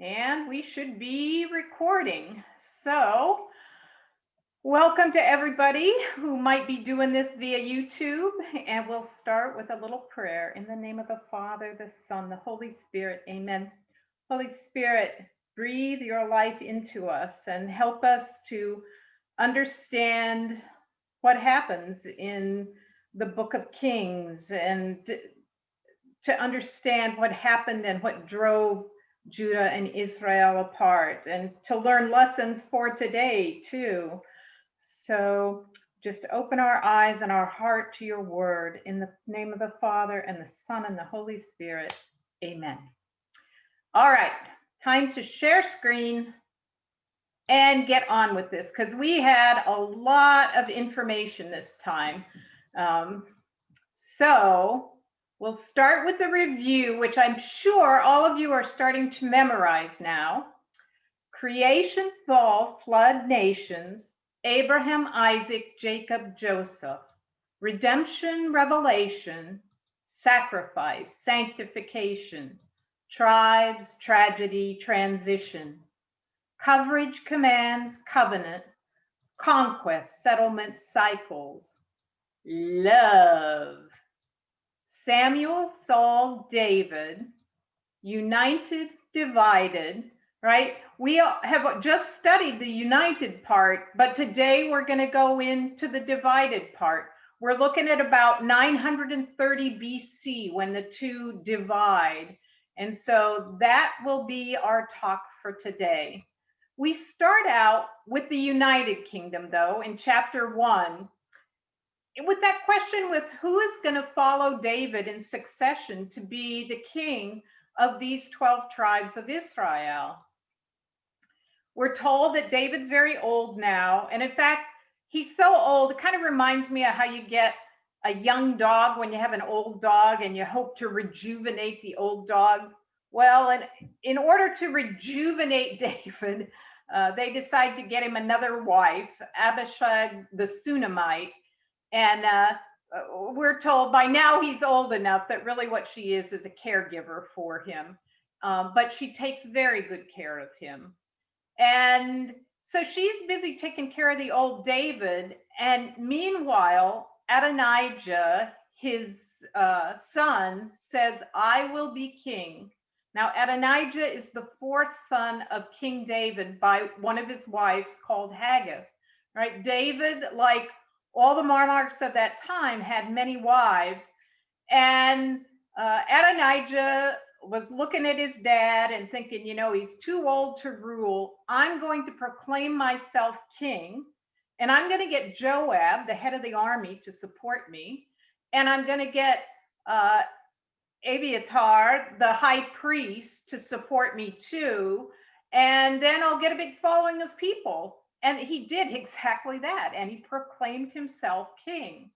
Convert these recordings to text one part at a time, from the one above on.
And we should be recording. So, welcome to everybody who might be doing this via YouTube. And we'll start with a little prayer in the name of the Father, the Son, the Holy Spirit. Amen. Holy Spirit, breathe your life into us and help us to understand what happens in the book of Kings and to understand what happened and what drove Judah and Israel apart, and to learn lessons for today too. So just open our eyes and our heart to your word in the name of the Father and the Son and the Holy Spirit. Amen. All right, time to share screen and get on with this because we had a lot of information this time. So we'll start with the review, which I'm sure all of you are starting to memorize now. Creation, fall, flood, nations, Abraham, Isaac, Jacob, Joseph, redemption, revelation, sacrifice, sanctification, tribes, tragedy, transition, coverage, commands, covenant, conquest, settlement, cycles, love, Samuel, Saul, David, united, divided, right? We have just studied the united part, but today we're going to go into the divided part. We're looking at about 930 BC when the two divide. And so that will be our talk for today. We start out with the United Kingdom, though, in chapter 1, with that question with who is going to follow David in succession to be the king of these 12 tribes of Israel. We're told that David's very old now. And in fact, he's so old, it kind of reminds me of how you get a young dog when you have an old dog and you hope to rejuvenate the old dog. Well, in order to rejuvenate David, they decide to get him another wife, Abishag the Shunammite. And we're told by now he's old enough that really what she is a caregiver for him. But she takes very good care of him. And so she's busy taking care of the old David. And meanwhile, Adonijah, his son, says, I will be king. Now, Adonijah is the fourth son of King David by one of his wives called Haggith. Right? David, like all the monarchs of that time, had many wives. And Adonijah was looking at his dad and thinking, you know, he's too old to rule. I'm going to proclaim myself king, and I'm going to get Joab, the head of the army, to support me. And I'm going to get Abiathar, the high priest, to support me too. And then I'll get a big following of people. And he did exactly that. And he proclaimed himself king.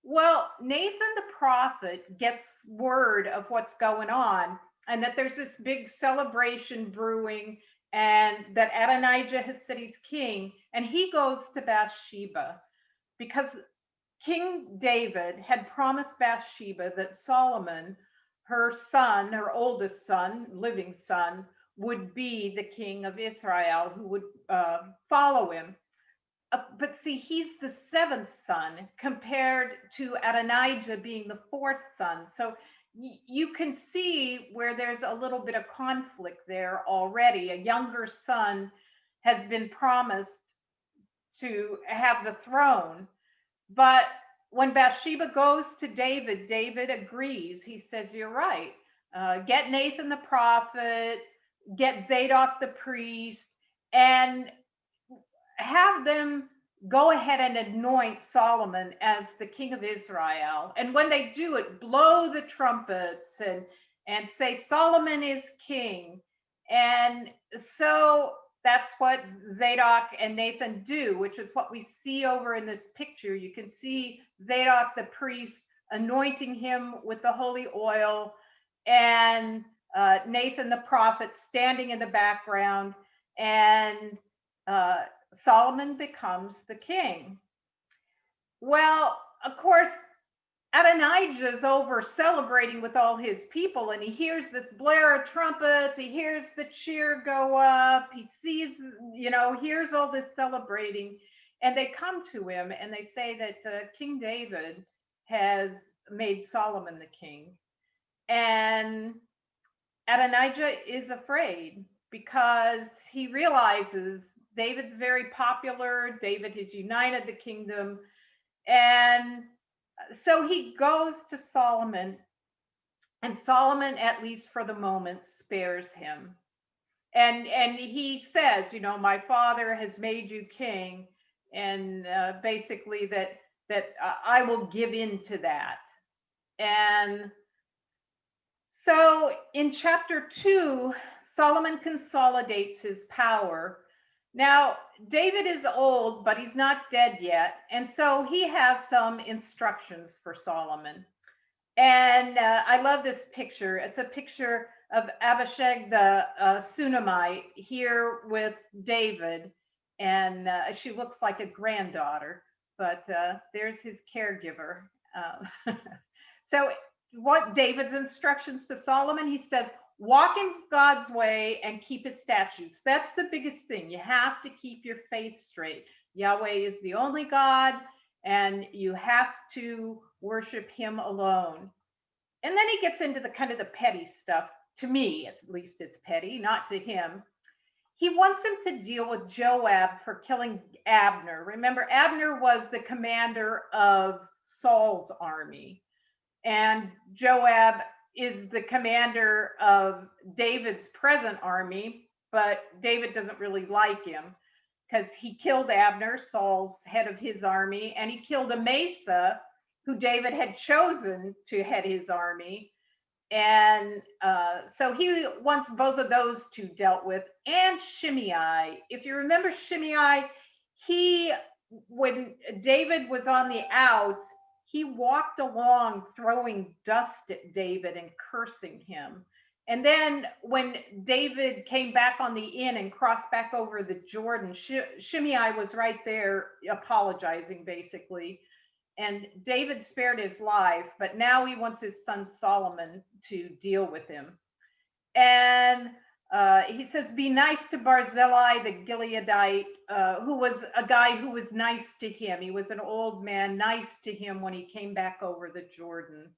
Well, Nathan the prophet gets word of what's going on and that there's this big celebration brewing and that Adonijah has said he's king. And he goes to Bathsheba because King David had promised Bathsheba that Solomon, her son, her oldest son, living son, would be the king of Israel who would follow him. But see, he's the seventh son compared to Adonijah being the fourth son. So you can see where there's a little bit of conflict there already. A younger son has been promised to have the throne. But when Bathsheba goes to David, David agrees. He says, you're right. Get Nathan the prophet, get Zadok the priest, and have them go ahead and anoint Solomon as the king of Israel. And when they do it, blow the trumpets and say Solomon is king. And so that's what Zadok and Nathan do, which is what we see over in this picture. You can see Zadok the priest anointing him with the holy oil, and Nathan the prophet standing in the background, and Solomon becomes the king. Well, of course, Adonijah's over celebrating with all his people, and he hears this blare of trumpets, he hears the cheer go up, he sees, hears all this celebrating, and they come to him and they say that King David has made Solomon the king. And Adonijah is afraid because he realizes David's very popular, David has united the kingdom, and so he goes to Solomon, and Solomon, at least for the moment, spares him. And he says, my father has made you king, and basically that I will give in to that. And so in chapter 2, Solomon consolidates his power. Now, David is old, but he's not dead yet. And so he has some instructions for Solomon. And I love this picture. It's a picture of Abishag the Sunamite here with David. And she looks like a granddaughter, but there's his caregiver. So what David's instructions to Solomon, he says, walk in God's way and keep his statutes. That's the biggest thing. You have to keep your faith straight. Yahweh is the only God, and you have to worship him alone. And then he gets into the kind of the petty stuff. To me, at least it's petty, not to him. He wants him to deal with Joab for killing Abner. Remember, Abner was the commander of Saul's army, and Joab is the commander of David's present army, but David doesn't really like him because he killed Abner, Saul's head of his army, and he killed Amasa, who David had chosen to head his army. And so he wants both of those two dealt with. And Shimei, if you remember Shimei, when David was on the outs, he walked along throwing dust at David and cursing him. And then when David came back on the inn and crossed back over the Jordan, Shimei was right there apologizing, basically. And David spared his life, but now he wants his son Solomon to deal with him. And he says, be nice to Barzillai the Gileadite, who was a guy who was nice to him. He was an old man, nice to him when he came back over the Jordan.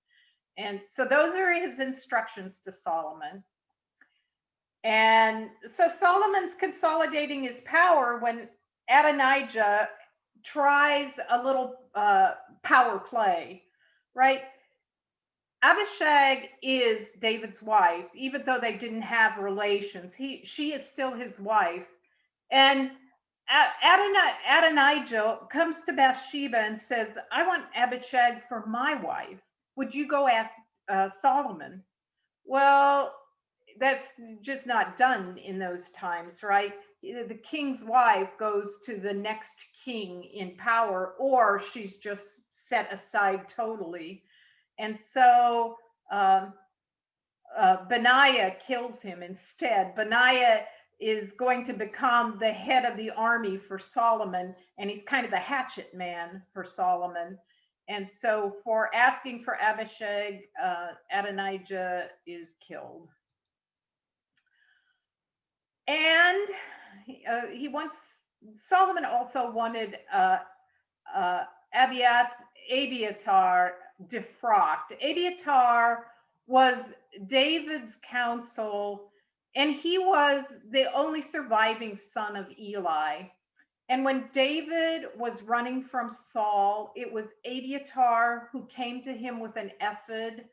And so those are his instructions to Solomon. And so Solomon's consolidating his power when Adonijah tries a little power play, right? Abishag is David's wife, even though they didn't have relations. She is still his wife. And Adonijah comes to Bathsheba and says, I want Abishag for my wife. Would you go ask Solomon? Well, that's just not done in those times, right? The king's wife goes to the next king in power, or she's just set aside totally. And so Benaiah kills him instead. Benaiah is going to become the head of the army for Solomon, and he's kind of the hatchet man for Solomon. And so for asking for Abishag, Adonijah is killed. And Solomon also wanted Abiathar defrocked. Abiathar was David's counsel, and he was the only surviving son of Eli. And when David was running from Saul, it was Abiathar who came to him with an ephod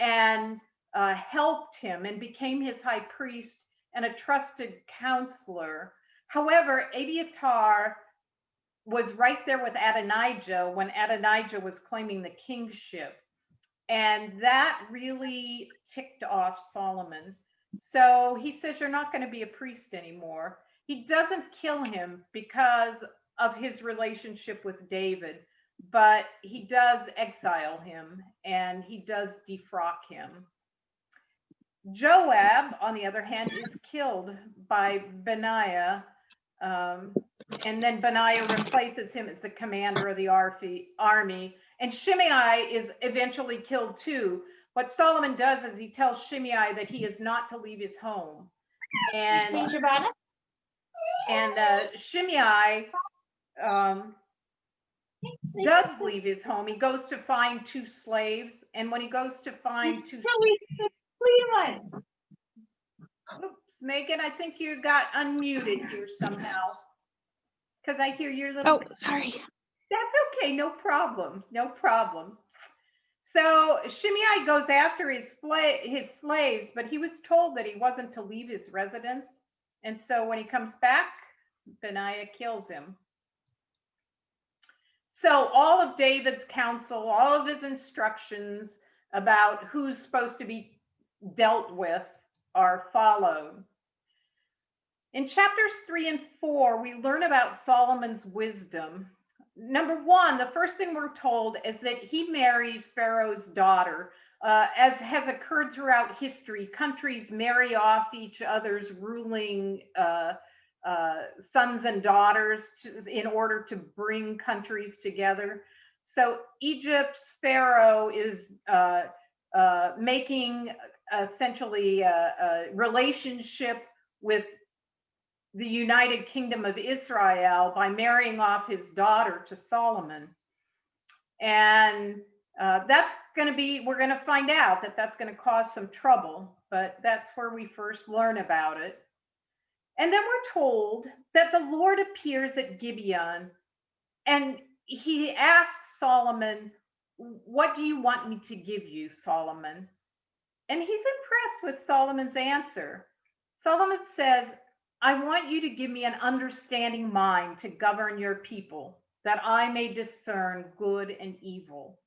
and helped him and became his high priest and a trusted counselor. However, Abiathar was right there with Adonijah when Adonijah was claiming the kingship. And that really ticked off Solomon. So he says, you're not going to be a priest anymore. He doesn't kill him because of his relationship with David, but he does exile him and he does defrock him. Joab, on the other hand, is killed by Benaiah, and then Benaiah replaces him as the commander of the army. And Shimei is eventually killed too. What Solomon does is he tells Shimei that he is not to leave his home. And Shimei does leave his home. He goes to find 2 slaves. And when he goes to find 2 slaves, oops, Megan, I think you got unmuted here somehow. Because I hear your little. Oh, sorry. That's okay. No problem. No problem. So Shimei goes after his slaves, but he was told that he wasn't to leave his residence. And so when he comes back, Benaiah kills him. So all of David's counsel, all of his instructions about who's supposed to be dealt with are followed. In chapters 3 and 4, we learn about Solomon's wisdom. Number 1, the first thing we're told is that he marries Pharaoh's daughter. As has occurred throughout history, countries marry off each other's ruling sons and daughters in order to bring countries together. So Egypt's Pharaoh is making essentially a relationship with the United Kingdom of Israel by marrying off his daughter to Solomon. And that's going to be, we're going to find out that that's going to cause some trouble, but that's where we first learn about it. And then we're told that the Lord appears at Gibeon and he asks Solomon, "What do you want me to give you, Solomon?" And he's impressed with Solomon's answer. Solomon says, "I want you to give me an understanding mind to govern your people, that I may discern good and evil."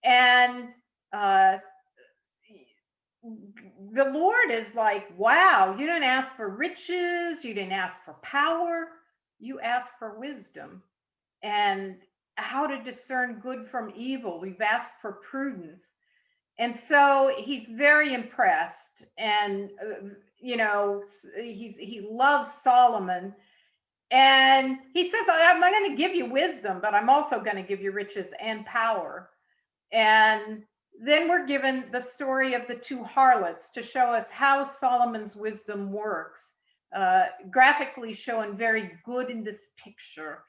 And the Lord is like, wow, you didn't ask for riches, you didn't ask for power, you asked for wisdom and how to discern good from evil. We've asked for prudence. And so he's very impressed, and he loves Solomon, and he says, "I'm going to give you wisdom, but I'm also going to give you riches and power." And then we're given the story of the 2 harlots to show us how Solomon's wisdom works, graphically shown very good in this picture.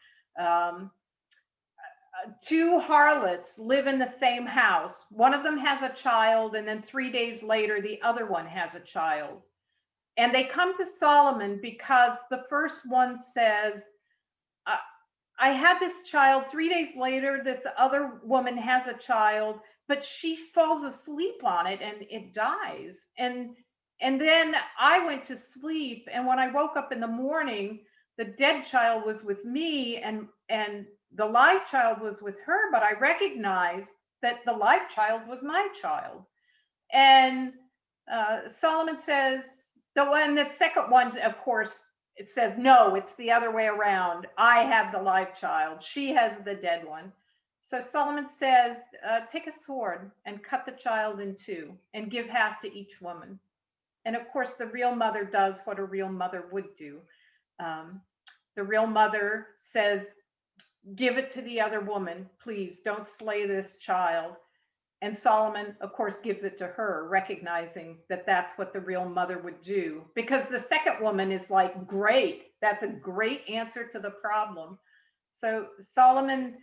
2 harlots live in the same house. One of them has a child, and then 3 days later, the other one has a child. And they come to Solomon because the first one says, "I had this child. 3 days later, this other woman has a child, but she falls asleep on it and it dies. And then I went to sleep, and when I woke up in the morning, the dead child was with me, and the live child was with her, but I recognized that the live child was my child." And Solomon says, the second one, of course, it says, "No, it's the other way around. I have the live child. She has the dead one." So Solomon says, "Take a sword and cut the child in 2 and give half to each woman." And of course, the real mother does what a real mother would do. The real mother says, "Give it to the other woman. Please don't slay this child." And Solomon, of course, gives it to her, recognizing that that's what the real mother would do. Because the second woman is like, "Great, that's a great answer to the problem." So Solomon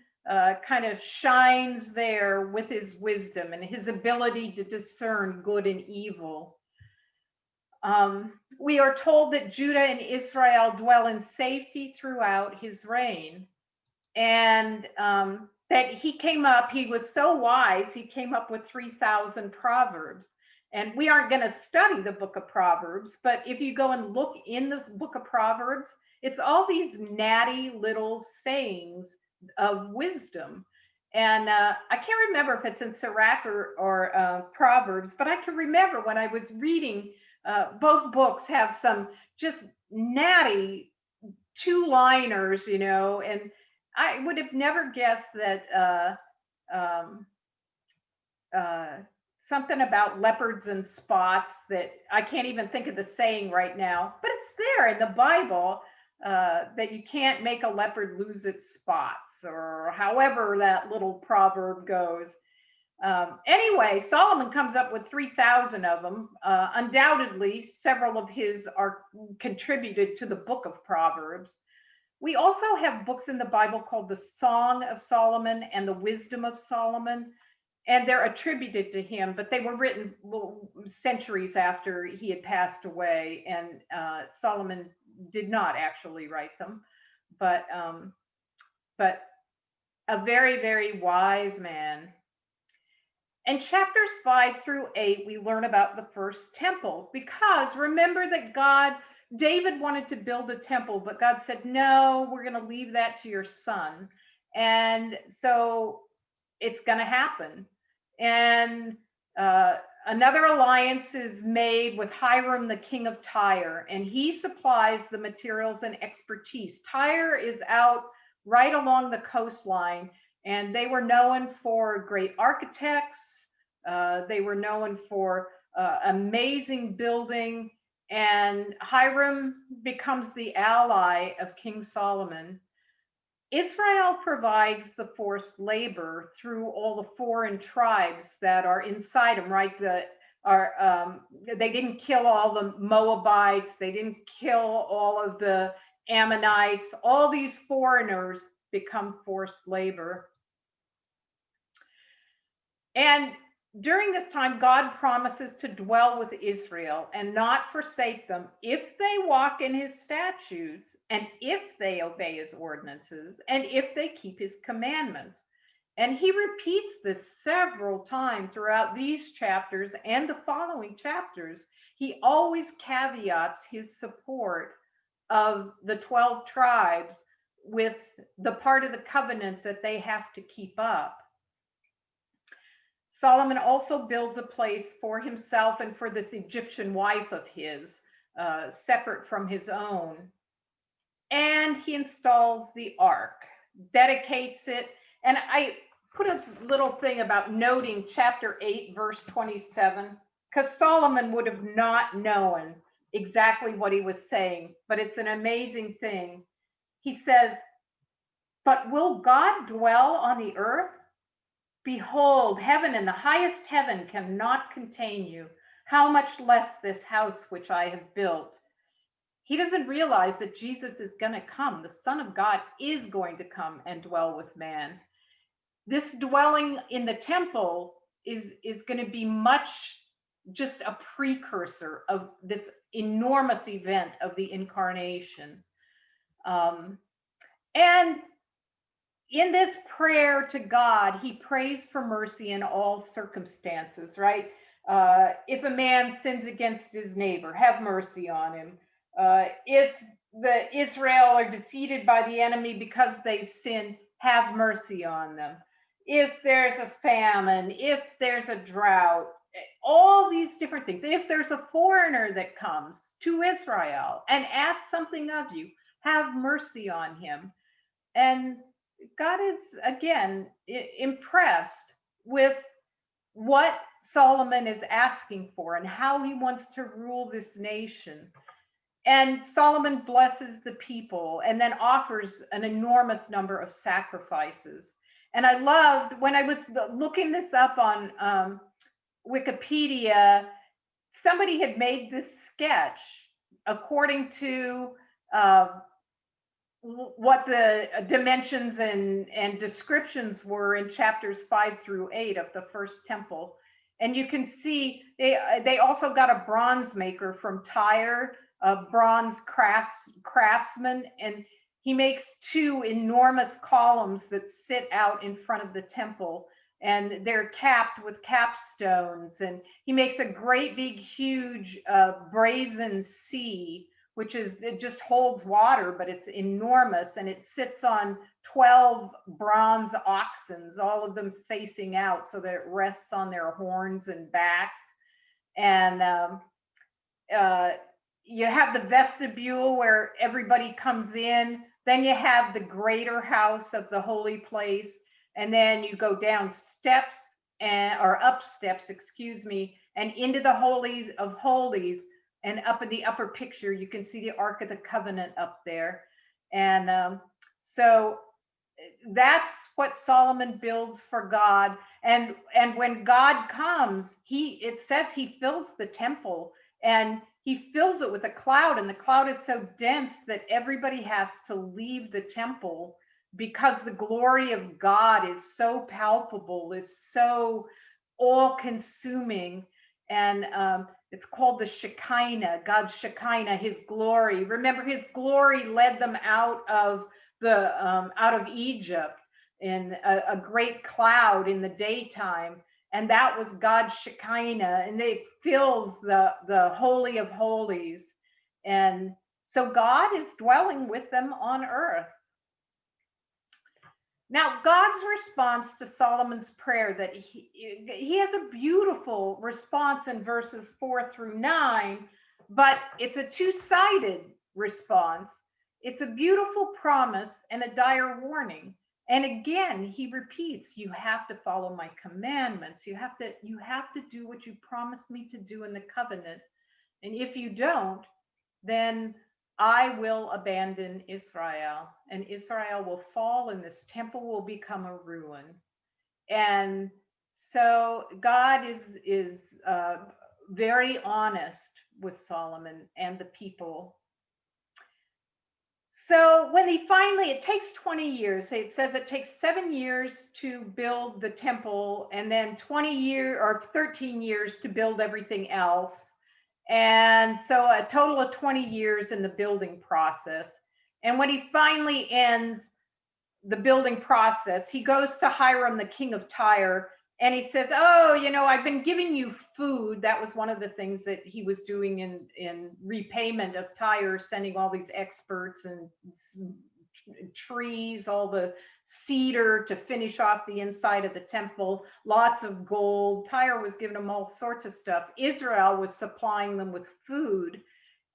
kind of shines there with his wisdom and his ability to discern good and evil. We are told that Judah and Israel dwell in safety throughout his reign. And that he was so wise, he came up with 3,000 Proverbs. And we aren't going to study the book of Proverbs, but if you go and look in the book of Proverbs, it's all these natty little sayings of wisdom. And I can't remember if it's in Sirach or Proverbs, but I can remember when I was reading, both books have some just natty 2-liners, and I would have never guessed that something about leopards and spots, that I can't even think of the saying right now, but it's there in the Bible. that you can't make a leopard lose its spots, or however that little proverb goes. Anyway, Solomon comes up with 3,000 of them. Undoubtedly, several of his are contributed to the book of Proverbs. We also have books in the Bible called the Song of Solomon and the Wisdom of Solomon, and they're attributed to him, but they were written centuries after he had passed away, and Solomon did not actually write them, but a very, very wise man. In chapters 5 through 8, we learn about the first temple, because remember that David wanted to build a temple, but God said, no, we're going to leave that to your son. And so it's going to happen. And another alliance is made with Hiram, the king of Tyre, and he supplies the materials and expertise. Tyre is out right along the coastline, and they were known for great architects. They were known for amazing building, and Hiram becomes the ally of King Solomon. Israel provides the forced labor through all the foreign tribes that are inside them, right? They didn't kill all the Moabites, they didn't kill all of the Ammonites. All these foreigners become forced labor. And during this time, God promises to dwell with Israel and not forsake them if they walk in his statutes, and if they obey his ordinances, and if they keep his commandments. And he repeats this several times throughout these chapters and the following chapters. He always caveats his support of the 12 tribes with the part of the covenant that they have to keep up. Solomon also builds a place for himself and for this Egyptian wife of his, separate from his own. And he installs the ark, dedicates it. And I put a little thing about noting chapter 8, verse 27, because Solomon would have not known exactly what he was saying, but it's an amazing thing. He says, "But will God dwell on the earth? Behold, heaven and the highest heaven cannot contain you. How much less this house which I have built?" He doesn't realize that Jesus is going to come. The Son of God is going to come and dwell with man. This dwelling in the temple is going to be much just a precursor of this enormous event of the incarnation. And in this prayer to God, he prays for mercy in all circumstances, right? If a man sins against his neighbor, have mercy on him. If the Israel are defeated by the enemy because they've sinned, have mercy on them. If there's a famine, if there's a drought, all these different things. If there's a foreigner that comes to Israel and asks something of you, have mercy on him. And God is, again, impressed with what Solomon is asking for and how he wants to rule this nation. And Solomon blesses the people and then offers an enormous number of sacrifices. And I loved, when I was looking this up on Wikipedia, somebody had made this sketch according to what the dimensions and descriptions were in chapters 5 through 8 of the first temple. And you can see they also got a bronze maker from Tyre, a bronze craftsman, and he makes two enormous columns that sit out in front of the temple, and they're capped with capstones. And he makes a great big huge brazen sea, which it just holds water, but it's enormous, and it sits on 12 bronze oxen, all of them facing out so that it rests on their horns and backs. And you have the vestibule where everybody comes in. Then you have the greater house of the holy place. And then you go down steps or up steps, excuse me, and into the holies of holies. And up in the upper picture, you can see the Ark of the Covenant up there. And so that's what Solomon builds for God. And when God comes, it says he fills the temple, and he fills it with a cloud, and the cloud is so dense that everybody has to leave the temple because the glory of God is so palpable, is so all consuming. And it's called the Shekinah, God's Shekinah, his glory. Remember, his glory led them out of Egypt in a great cloud in the daytime, and that was God's Shekinah, and it fills the holy of holies. And so God is dwelling with them on earth. Now, God's response to Solomon's prayer, that he has a beautiful response in verses 4 through 9, but it's a two-sided response. It's a beautiful promise and a dire warning. And again, he repeats, you have to follow my commandments. You have to do what you promised me to do in the covenant. And if you don't, then I will abandon Israel, and Israel will fall, and this temple will become a ruin. And so God is very honest with Solomon and the people. So when it takes 20 years. It says it takes 7 years to build the temple, and then 20 years or 13 years to build everything else. And so a total of 20 years in the building process. And when he finally ends the building process, he goes to Hiram, the king of Tyre, and he says, oh, I've been giving you food. That was one of the things that he was doing in repayment of Tyre, sending all these experts and trees, all the cedar to finish off the inside of the temple, lots of gold. Tyre was giving them all sorts of stuff. Israel was supplying them with food,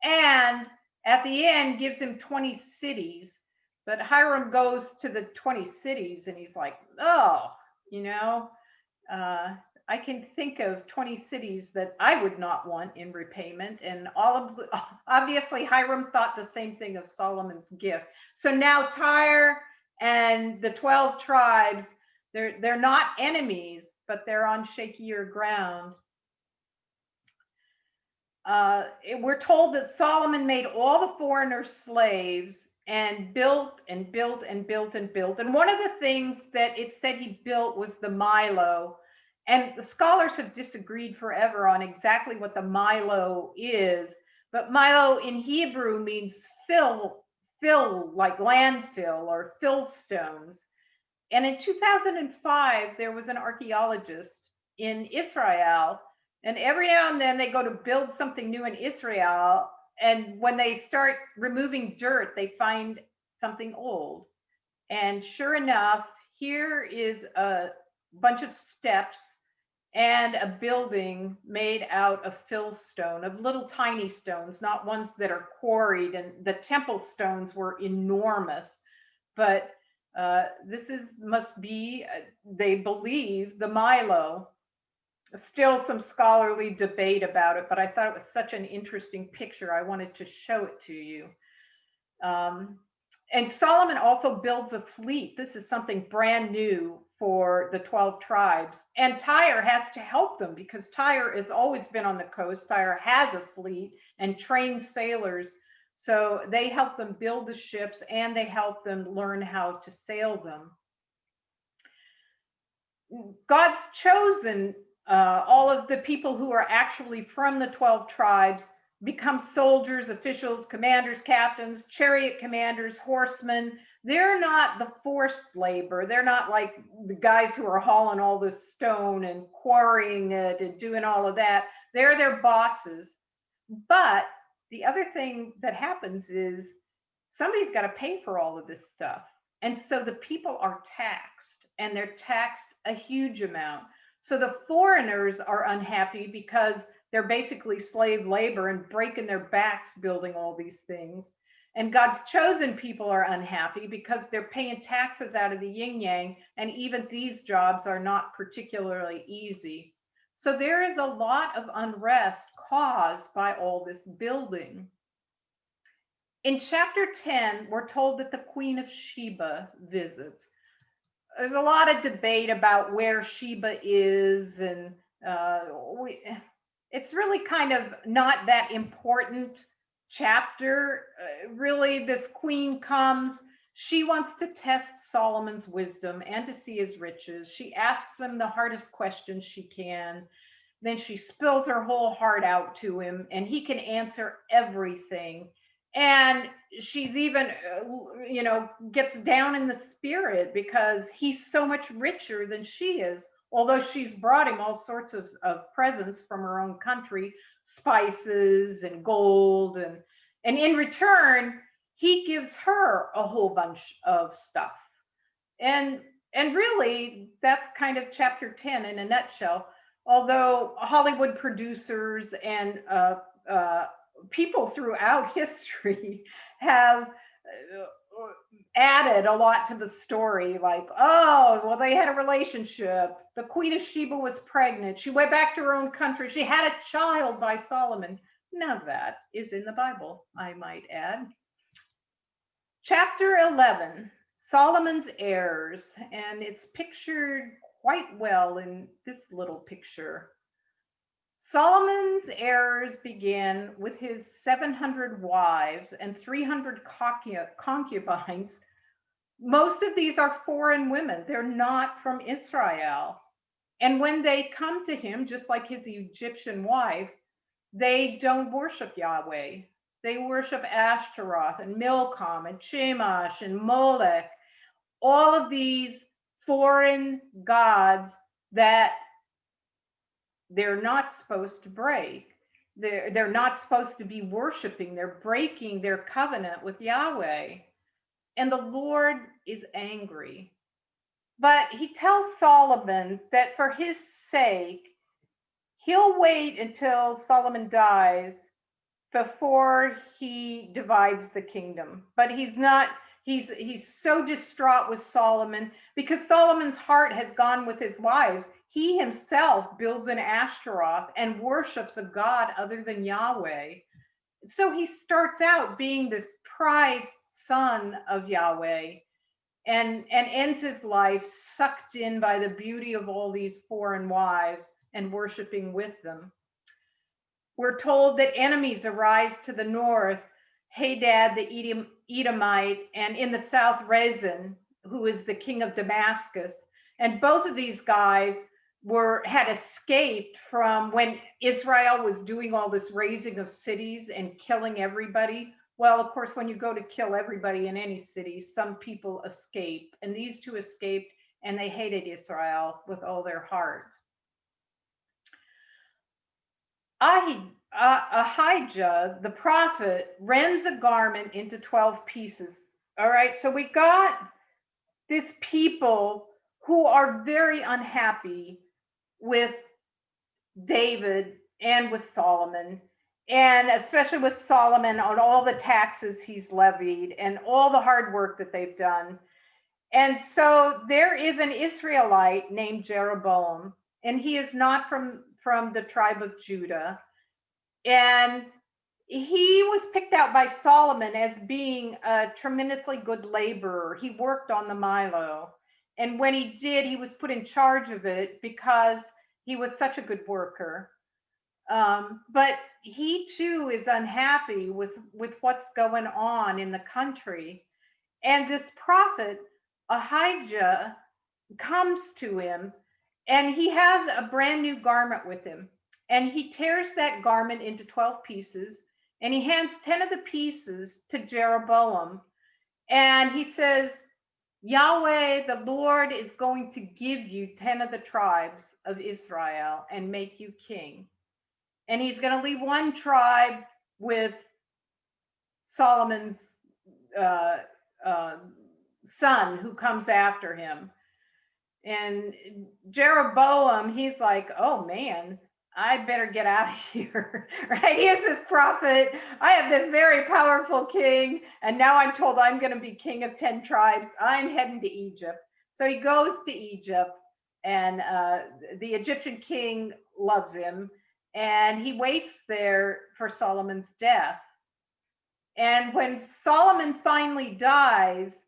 and at the end gives him 20 cities. But Hiram goes to the 20 cities and he's like, oh, I can think of 20 cities that I would not want in repayment. And obviously Hiram thought the same thing of Solomon's gift. So now Tyre and the 12 tribes, they're not enemies, but they're on shakier ground. We're told that Solomon made all the foreigners slaves and built and built and built and built. And one of the things that it said he built was the Milo. And the scholars have disagreed forever on exactly what the Milo is. But Milo in Hebrew means fill, like landfill or fill stones. And in 2005, there was an archaeologist in Israel, and every now and then they go to build something new in Israel. And when they start removing dirt, they find something old. And sure enough, here is a bunch of steps and a building made out of fill stone, of little tiny stones, not ones that are quarried. And the temple stones were enormous. But must be, they believe, the Milo. Still some scholarly debate about it, but I thought it was such an interesting picture. I wanted to show it to you. And Solomon also builds a fleet. This is something brand new for the 12 tribes. And Tyre has to help them because Tyre has always been on the coast. Tyre has a fleet and trains sailors. So they help them build the ships and they help them learn how to sail them. God's chosen all of the people who are actually from the 12 tribes become soldiers, officials, commanders, captains, chariot commanders, horsemen. They're not the forced labor. They're not like the guys who are hauling all this stone and quarrying it and doing all of that. They're their bosses. But the other thing that happens is somebody's got to pay for all of this stuff. And so the people are taxed, and they're taxed a huge amount. So the foreigners are unhappy because they're basically slave labor and breaking their backs building all these things. And God's chosen people are unhappy because they're paying taxes out of the yin yang, and even these jobs are not particularly easy. So there is a lot of unrest caused by all this building. In chapter 10, we're told that the Queen of Sheba visits. There's a lot of debate about where Sheba is, and uh, we, it's really kind of not that important chapter. Really, this queen comes. She wants to test Solomon's wisdom and to see his riches. She asks him the hardest questions she can. Then she spills her whole heart out to him, and he can answer everything. And she's even, gets down in the spirit because he's so much richer than she is. Although she's brought him all sorts of presents from her own country, spices and gold, and in return, he gives her a whole bunch of stuff. And and really, that's kind of chapter 10 in a nutshell. Although Hollywood producers and people throughout history have added a lot to the story, like, oh, well, they had a relationship. The Queen of Sheba was pregnant. She went back to her own country. She had a child by Solomon. None of that is in the Bible, I might add. Chapter 11, Solomon's heirs, and it's pictured quite well in this little picture. Solomon's heirs begin with his 700 wives and 300 concubines. Most of these are foreign women. They're not from Israel. And when they come to him, just like his Egyptian wife, they don't worship Yahweh. They worship Ashtaroth and Milcom and Chemosh and Molech, all of these foreign gods that they're not supposed to break. They're not supposed to be worshiping. They're breaking their covenant with Yahweh. And the Lord is angry. But he tells Solomon that for his sake, he'll wait until Solomon dies before he divides the kingdom. But he's not, he's so distraught with Solomon because Solomon's heart has gone with his wives. He himself builds an Ashtaroth and worships a god other than Yahweh. So he starts out being this prized son of Yahweh, and ends his life sucked in by the beauty of all these foreign wives and worshiping with them. We're told that enemies arise to the north, Hadad the Edomite, and in the south, Rezin, who is the king of Damascus. And both of these guys had escaped from when Israel was doing all this razing of cities and killing everybody. Well, of course, when you go to kill everybody in any city, some people escape. And these two escaped, and they hated Israel with all their heart. Ahijah, the prophet, rends a garment into 12 pieces. All right, so we got this people who are very unhappy with David and with Solomon, and especially with Solomon on all the taxes he's levied and all the hard work that they've done. And so there is an Israelite named Jeroboam, and he is not from the tribe of Judah. And he was picked out by Solomon as being a tremendously good laborer. He worked on the Milo. And when he did, he was put in charge of it because he was such a good worker. But he too is unhappy with what's going on in the country. And this prophet, Ahijah, comes to him, and he has a brand new garment with him. And he tears that garment into 12 pieces, and he hands 10 of the pieces to Jeroboam. And he says, Yahweh, the Lord, is going to give you 10 of the tribes of Israel and make you king. And he's going to leave one tribe with Solomon's son who comes after him. And Jeroboam, he's like, oh man, I better get out of here, right? Here's this prophet. I have this very powerful king, and now I'm told I'm going to be king of 10 tribes. I'm heading to Egypt. So he goes to Egypt, and the Egyptian king loves him, and he waits there for Solomon's death. And when Solomon finally dies,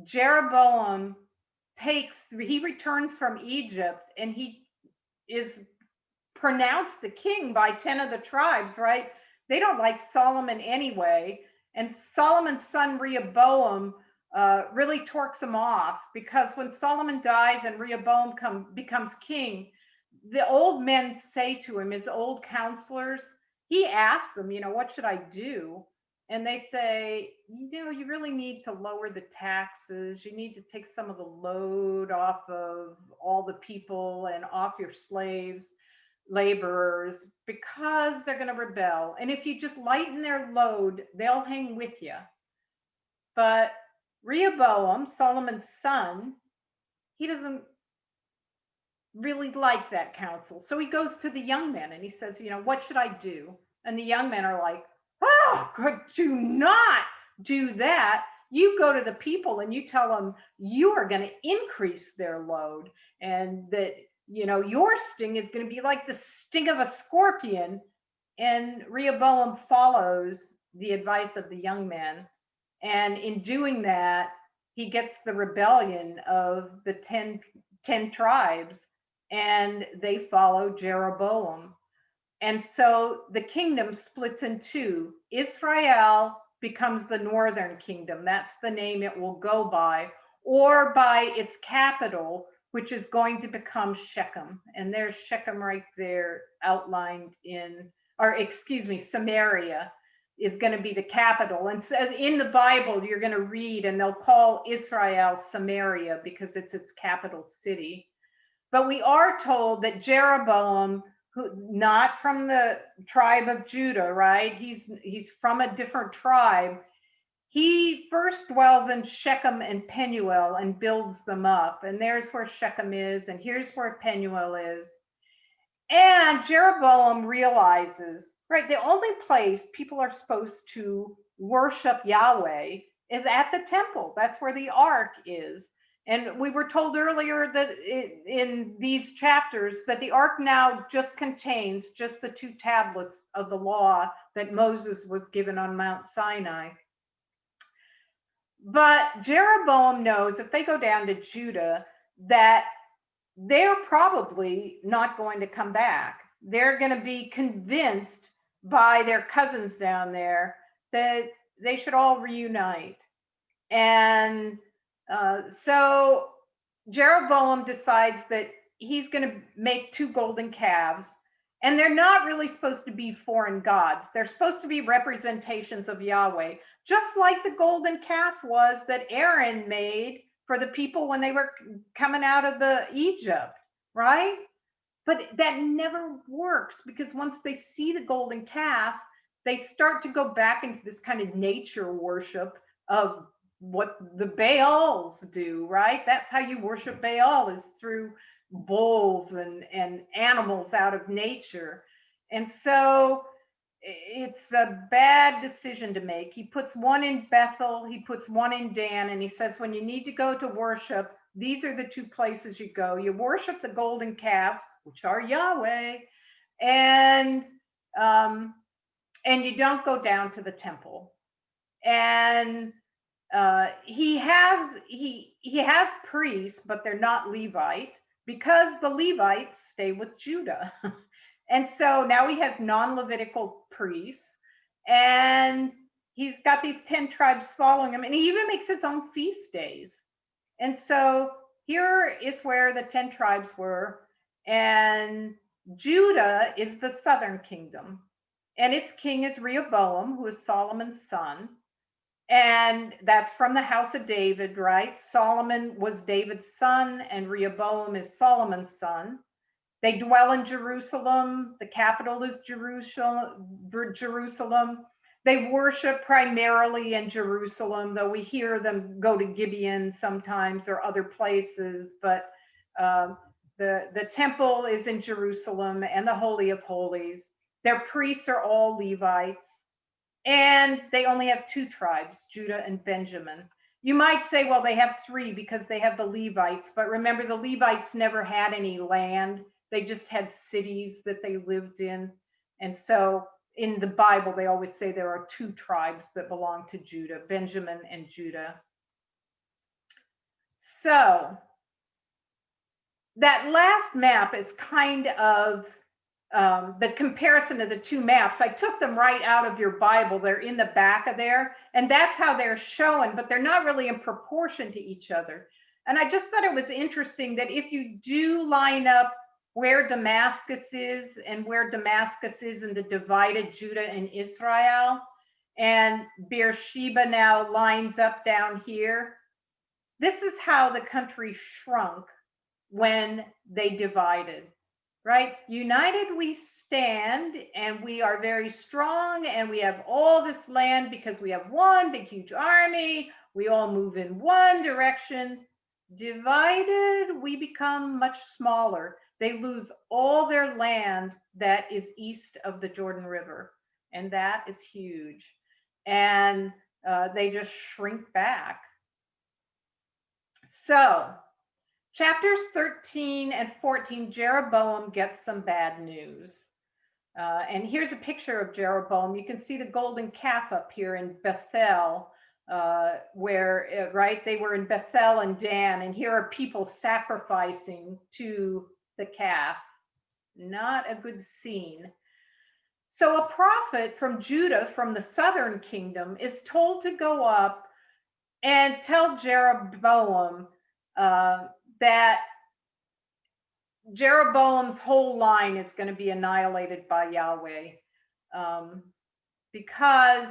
Jeroboam he returns from Egypt, and he is pronounced the king by 10 of the tribes, right? They don't like Solomon anyway. And Solomon's son Rehoboam really torques him off, because when Solomon dies and Rehoboam becomes king, the old men say to him, his old counselors, he asks them, what should I do? And they say, you really need to lower the taxes. You need to take some of the load off of all the people and off your slaves, laborers, because they're going to rebel. And if you just lighten their load, they'll hang with you. But Rehoboam, Solomon's son, he doesn't really like that counsel. So he goes to the young men and he says, what should I do? And the young men are like, oh, do not do that. You go to the people and you tell them you are going to increase their load, and that, your sting is going to be like the sting of a scorpion. And Rehoboam follows the advice of the young men. And in doing that, he gets the rebellion of the 10 tribes, and they follow Jeroboam. And so the kingdom splits in two. Israel becomes the northern kingdom. That's the name it will go by, or by its capital, which is going to become Shechem. And there's Shechem right there outlined Samaria is going to be the capital. And so in the Bible, you're going to read, and they'll call Israel Samaria because it's its capital city. But we are told that Jeroboam, who not from the tribe of Judah, right? He's from a different tribe. He first dwells in Shechem and Penuel and builds them up. And there's where Shechem is, and here's where Penuel is. And Jeroboam realizes, right, the only place people are supposed to worship Yahweh is at the temple. That's where the ark is. And we were told earlier that in these chapters that the ark now just contains just the 2 tablets of the law that Moses was given on Mount Sinai. But Jeroboam knows if they go down to Judah that they're probably not going to come back. They're going to be convinced by their cousins down there that they should all reunite. And so Jeroboam decides that he's going to make 2 golden calves. And they're not really supposed to be foreign gods. They're supposed to be representations of Yahweh, just like the golden calf was that Aaron made for the people when they were coming out of the Egypt, right? But that never works, because once they see the golden calf, they start to go back into this kind of nature worship of what the Baals do, right? That's how you worship Baal, is through bulls and animals out of nature. And so it's a bad decision to make. He puts one in Bethel, he puts one in Dan, and he says, when you need to go to worship, these are the 2 places you go. You worship the golden calves, which are Yahweh, and you don't go down to the temple. And he has priests, but they're not Levite, because the Levites stay with Judah. And so now he has non-Levitical priests, and he's got these 10 tribes following him, and he even makes his own feast days. And so here is where the 10 tribes were, and Judah is the southern kingdom, and its king is Rehoboam, who is Solomon's son. And that's from the house of David, right? Solomon was David's son, and Rehoboam is Solomon's son. They dwell in Jerusalem. The capital is Jerusalem. They worship primarily in Jerusalem, though we hear them go to Gibeon sometimes or other places. But the temple is in Jerusalem, and the Holy of Holies. Their priests are all Levites. And they only have 2 tribes, Judah and Benjamin. You might say, well, they have 3 because they have the Levites. But remember, the Levites never had any land. They just had cities that they lived in. And so in the Bible, they always say there are two tribes that belong to Judah, Benjamin and Judah. So that last map is kind of the comparison of the two maps. I took them right out of your Bible. They're in the back of there, and that's how they're shown, but they're not really in proportion to each other. And I just thought it was interesting that if you do line up where Damascus is and where Damascus is in the divided Judah and Israel, and Beersheba now lines up down here, this is how the country shrunk when they divided, right? United we stand, and we are very strong, and we have all this land because we have one big huge army. We all move in one direction. Divided, we become much smaller. They lose all their land that is east of the Jordan River, and that is huge. And they just shrink back. So chapters 13 and 14, Jeroboam gets some bad news. And here's a picture of Jeroboam. You can see the golden calf up here in Bethel, where, right, they were in Bethel and Dan, and here are people sacrificing to the calf. Not a good scene. So a prophet from Judah, from the southern kingdom, is told to go up and tell Jeroboam that Jeroboam's whole line is going to be annihilated by Yahweh, because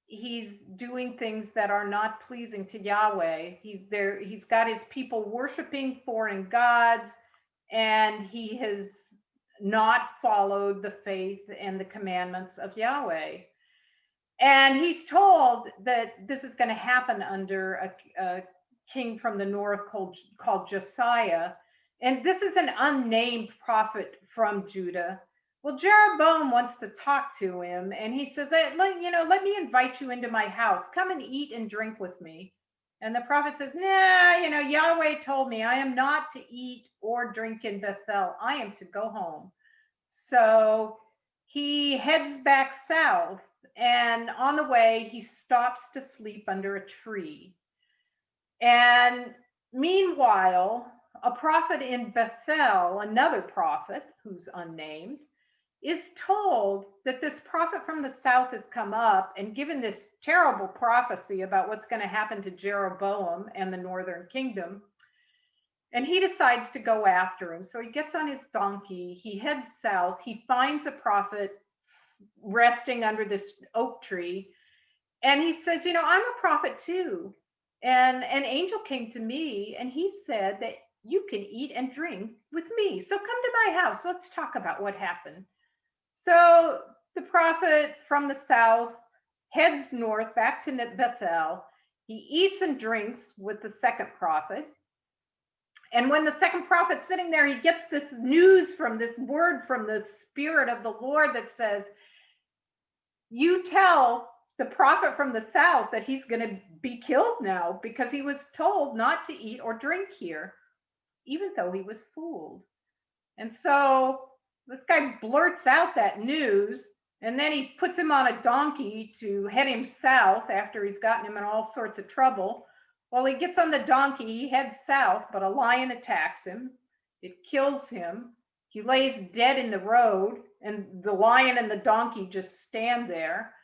he's doing things that are not pleasing to Yahweh. He's got his people worshiping foreign gods, and he has not followed the faith and the commandments of Yahweh. And he's told that this is going to happen under a king from the north called Josiah. And this is an unnamed prophet from Judah. Well, Jeroboam wants to talk to him, and he says, let me invite you into my house. Come and eat and drink with me. And the prophet says, nah, Yahweh told me I am not to eat or drink in Bethel. I am to go home. So he heads back south, and on the way, he stops to sleep under a tree. And meanwhile, a prophet in Bethel, another prophet who's unnamed, is told that this prophet from the south has come up and given this terrible prophecy about what's going to happen to Jeroboam and the northern kingdom. And he decides to go after him. So he gets on his donkey, he heads south, he finds a prophet resting under this oak tree, and he says, I'm a prophet too. And an angel came to me, and he said that you can eat and drink with me. So come to my house. Let's talk about what happened. So the prophet from the south heads north back to Bethel. He eats and drinks with the second prophet. And when the second prophet's sitting there, he gets this news from this word from the Spirit of the Lord that says, you tell the prophet from the south that he's going to be killed now because he was told not to eat or drink here, even though he was fooled. And so this guy blurts out that news, and then he puts him on a donkey to head him south after he's gotten him in all sorts of trouble. Well, he gets on the donkey, he heads south, but a lion attacks him. It kills him. He lays dead in the road, and the lion and the donkey just stand there.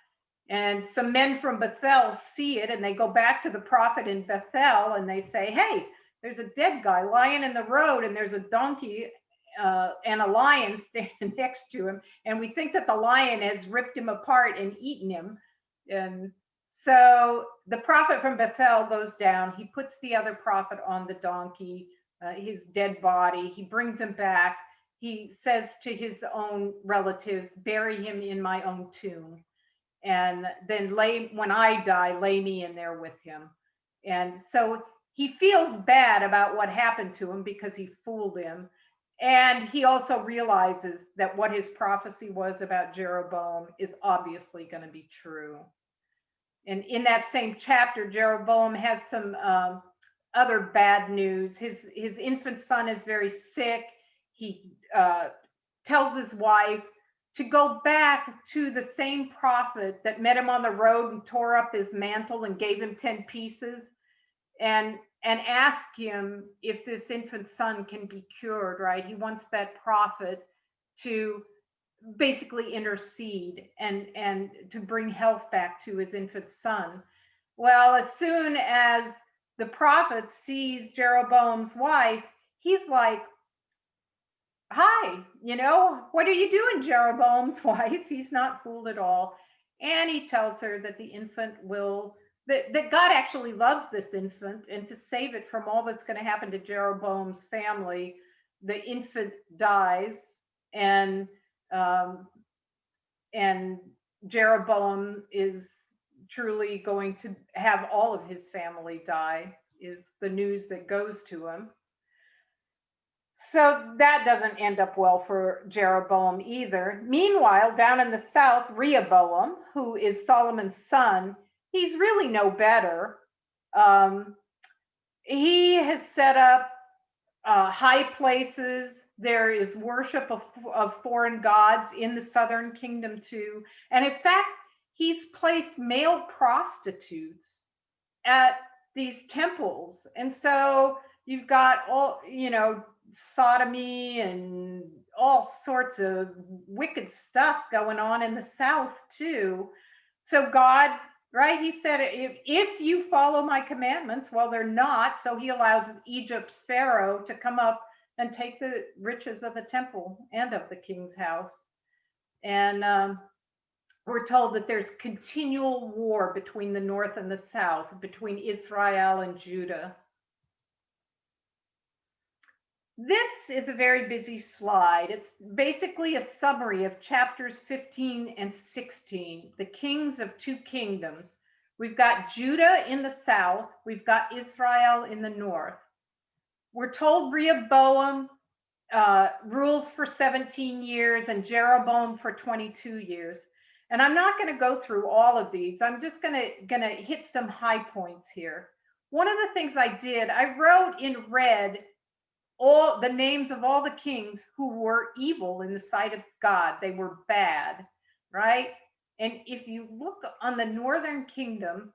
And some men from Bethel see it, and they go back to the prophet in Bethel, and they say, hey, there's a dead guy lying in the road, and there's a donkey and a lion standing next to him. And we think that the lion has ripped him apart and eaten him. And so the prophet from Bethel goes down. He puts the other prophet on the donkey, his dead body. He brings him back. He says to his own relatives, bury him in my own tomb. And then when I die, lay me in there with him. And so he feels bad about what happened to him because he fooled him. And he also realizes that what his prophecy was about Jeroboam is obviously going to be true. And in that same chapter, Jeroboam has some other bad news. His infant son is very sick. He tells his wife to go back to the same prophet that met him on the road and tore up his mantle and gave him 10 pieces, and ask him if this infant son can be cured, right? He wants that prophet to basically intercede and to bring health back to his infant son. Well, as soon as the prophet sees Jeroboam's wife, he's like, hi, what are you doing, Jeroboam's wife? He's not fooled at all. And he tells her that the infant that God actually loves this infant, and to save it from all that's going to happen to Jeroboam's family, the infant dies, and um, and Jeroboam is truly going to have all of his family die, is the news that goes to him. So that doesn't end up well for Jeroboam either. Meanwhile, down in the south, Rehoboam, who is Solomon's son, he's really no better. He has set up high places. There is worship of foreign gods in the southern kingdom too. And in fact, he's placed male prostitutes at these temples. And so you've got all, sodomy and all sorts of wicked stuff going on in the south too. So God, right, he said, if you follow my commandments, well, they're not. So he allows Egypt's Pharaoh to come up and take the riches of the temple and of the king's house. And we're told that there's continual war between the north and the south, between Israel and Judah. This is a very busy slide. It's basically a summary of chapters 15 and 16, the kings of two kingdoms. We've got Judah in the south, we've got Israel in the north. We're told Rehoboam rules for 17 years and Jeroboam for 22 years. And I'm not going to go through all of these. I'm just going to hit some high points here. One of the things I did, I wrote in red all the names of all the kings who were evil in the sight of God. They were bad, right? And if you look on the northern kingdom,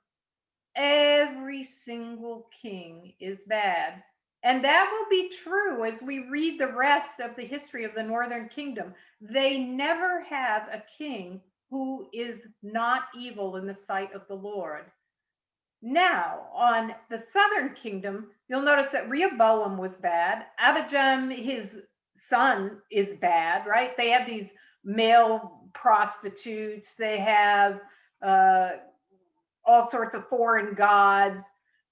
every single king is bad. And that will be true as we read the rest of the history of the northern kingdom. They never have a king who is not evil in the sight of the Lord. Now, on the southern kingdom, you'll notice that Rehoboam was bad. Abijam, his son, is bad, right? They have these male prostitutes. They have all sorts of foreign gods.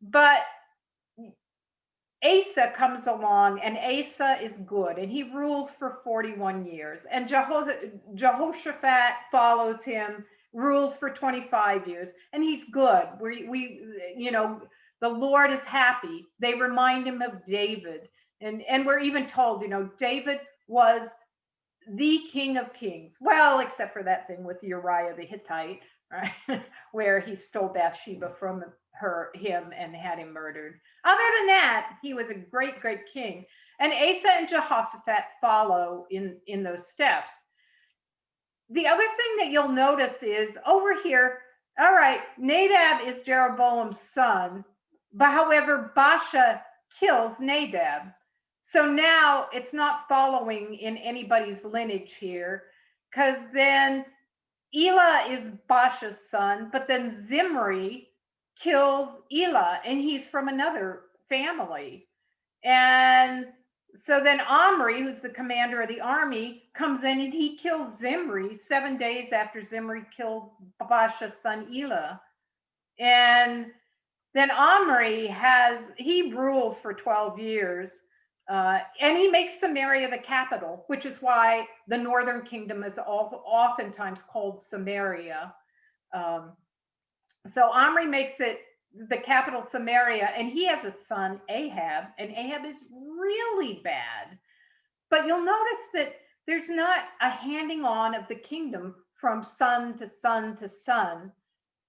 But Asa comes along, and Asa is good, and he rules for 41 years. And Jehoshaphat follows him, rules for 25 years, and he's good. The Lord is happy. They remind him of David. And we're even told, David was the King of Kings. Well, except for that thing with Uriah the Hittite, right? Where he stole Bathsheba from him and had him murdered. Other than that, he was a great, great king. And Asa and Jehoshaphat follow in those steps. The other thing that you'll notice is over here, all right, Nadab is Jeroboam's son, but however, Baasha kills Nadab. So now it's not following in anybody's lineage here, because then Elah is Baasha's son, but then Zimri kills Elah, and he's from another family. And so then Omri, who's the commander of the army, comes in and he kills Zimri 7 days after Zimri killed Baasha's son Elah. And then Omri he rules for 12 years. And he makes Samaria the capital, which is why the northern kingdom is oftentimes called Samaria. So Omri makes it the capital Samaria, and he has a son, Ahab, and Ahab is really bad. But you'll notice that there's not a handing on of the kingdom from son to son to son,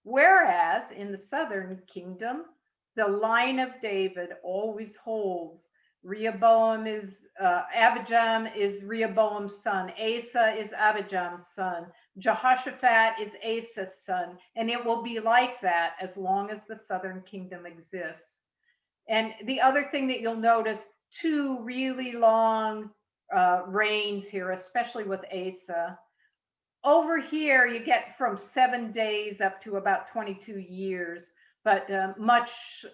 whereas in the southern kingdom, the line of David always holds. Rehoboam is Abijam is Rehoboam's son. Asa is Abijam's son. Jehoshaphat is Asa's son. And it will be like that as long as the southern kingdom exists. And the other thing that you'll notice, two really long reigns here, especially with Asa. Over here, you get from 7 days up to about 22 years, but much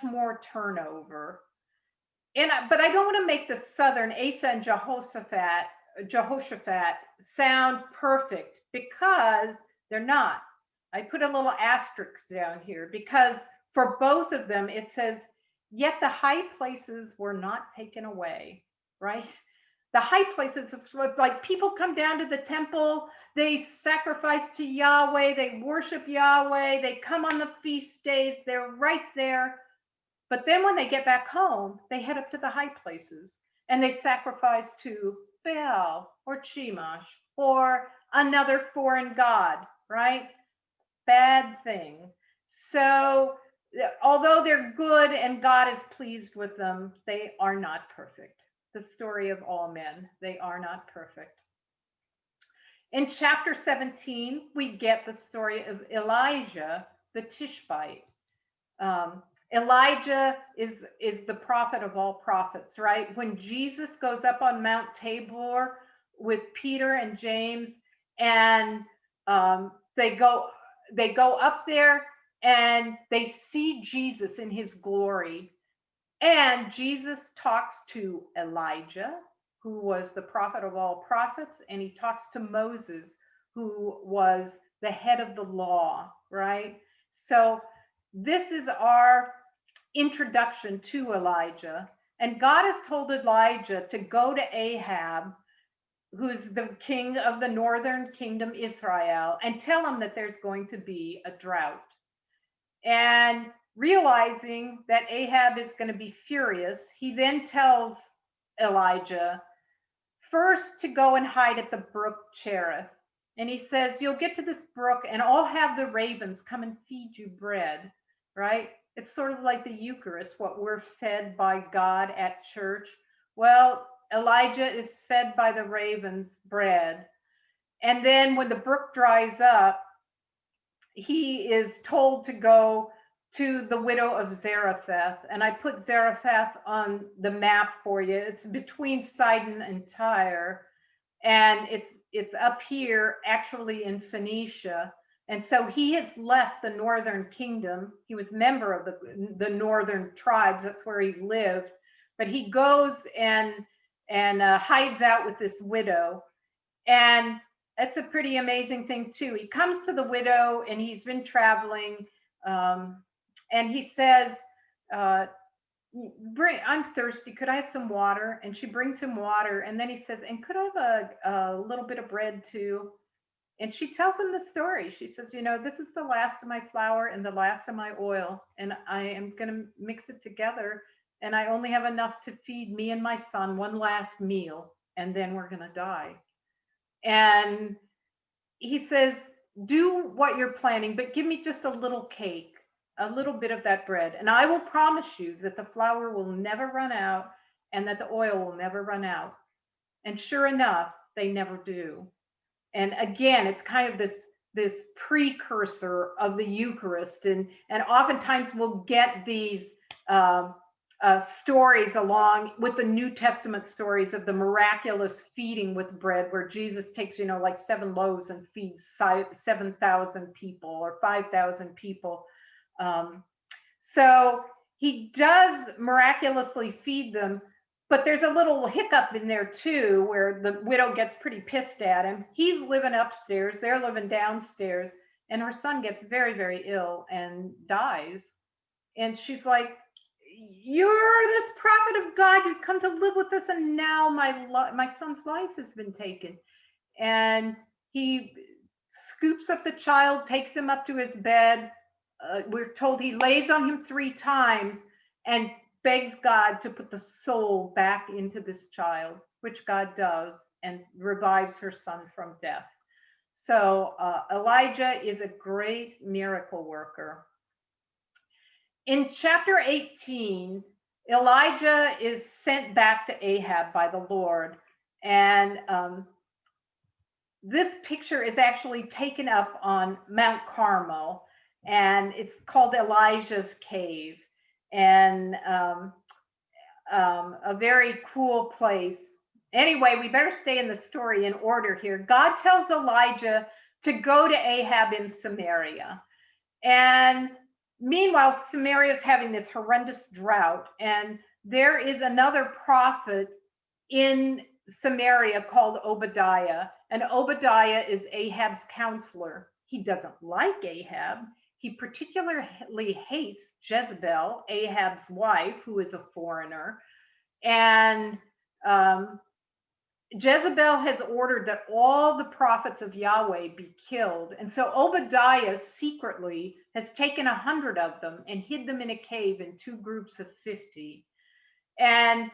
more turnover. But I don't want to make the southern Asa and Jehoshaphat sound perfect, because they're not. I put a little asterisk down here because for both of them it says, yet the high places were not taken away, right? The high places, like people come down to the temple, they sacrifice to Yahweh, they worship Yahweh, they come on the feast days, they're right there. But then when they get back home, they head up to the high places and they sacrifice to Baal or Chemosh or another foreign god, right? Bad thing. So although they're good and God is pleased with them, they are not perfect. The story of all men, they are not perfect. In chapter 17, we get the story of Elijah the Tishbite. Elijah is the prophet of all prophets, right? When Jesus goes up on Mount Tabor with Peter and James, and they go up there and they see Jesus in his glory. And Jesus talks to Elijah, who was the prophet of all prophets, and he talks to Moses, who was the head of the law, right? So this is our introduction to Elijah. And God has told Elijah to go to Ahab, who's the king of the northern kingdom, Israel, and tell him that there's going to be a drought. And realizing that Ahab is going to be furious, he then tells Elijah first to go and hide at the brook Cherith. And he says, you'll get to this brook and I'll have the ravens come and feed you bread, right? It's sort of like the Eucharist, what we're fed by God at church. Well, Elijah is fed by the ravens bread. And then when the brook dries up, he is told to go to the widow of Zarephath. And I put Zarephath on the map for you. It's between Sidon and Tyre. And it's up here, actually in Phoenicia. And so he has left the northern kingdom. He was member of the northern tribes. That's where he lived. But he goes and hides out with this widow. And it's a pretty amazing thing too. He comes to the widow and he's been traveling, and he says, I'm thirsty. Could I have some water? And she brings him water. And then he says, and could I have a little bit of bread too? And she tells him the story. She says, this is the last of my flour and the last of my oil, and I am going to mix it together. And I only have enough to feed me and my son one last meal, and then we're going to die. And he says, do what you're planning, but give me just a little cake, a little bit of that bread. And I will promise you that the flour will never run out and that the oil will never run out. And sure enough, they never do. And again, it's kind of this precursor of the Eucharist. And oftentimes we'll get these stories along with the New Testament stories of the miraculous feeding with bread, where Jesus takes, like 7 loaves and feeds 7,000 people or 5,000 people. So he does miraculously feed them, but there's a little hiccup in there too, where the widow gets pretty pissed at him. He's living upstairs, they're living downstairs, and her son gets very, very ill and dies. And she's like, you're this prophet of God, you come to live with us, and now my son's life has been taken. And he scoops up the child, takes him up to his bed. We're told he lays on him 3 times and begs God to put the soul back into this child, which God does, and revives her son from death. So Elijah is a great miracle worker. In chapter 18, Elijah is sent back to Ahab by the Lord. And this picture is actually taken up on Mount Carmel, and it's called Elijah's Cave. And a very cool place. Anyway, we better stay in the story in order here. God tells Elijah to go to Ahab in Samaria. And meanwhile, Samaria is having this horrendous drought. And there is another prophet in Samaria called Obadiah. And Obadiah is Ahab's counselor. He doesn't like Ahab. He particularly hates Jezebel, Ahab's wife, who is a foreigner. And Jezebel has ordered that all the prophets of Yahweh be killed. And so Obadiah secretly has taken 100 of them and hid them in a cave in 2 groups of 50. And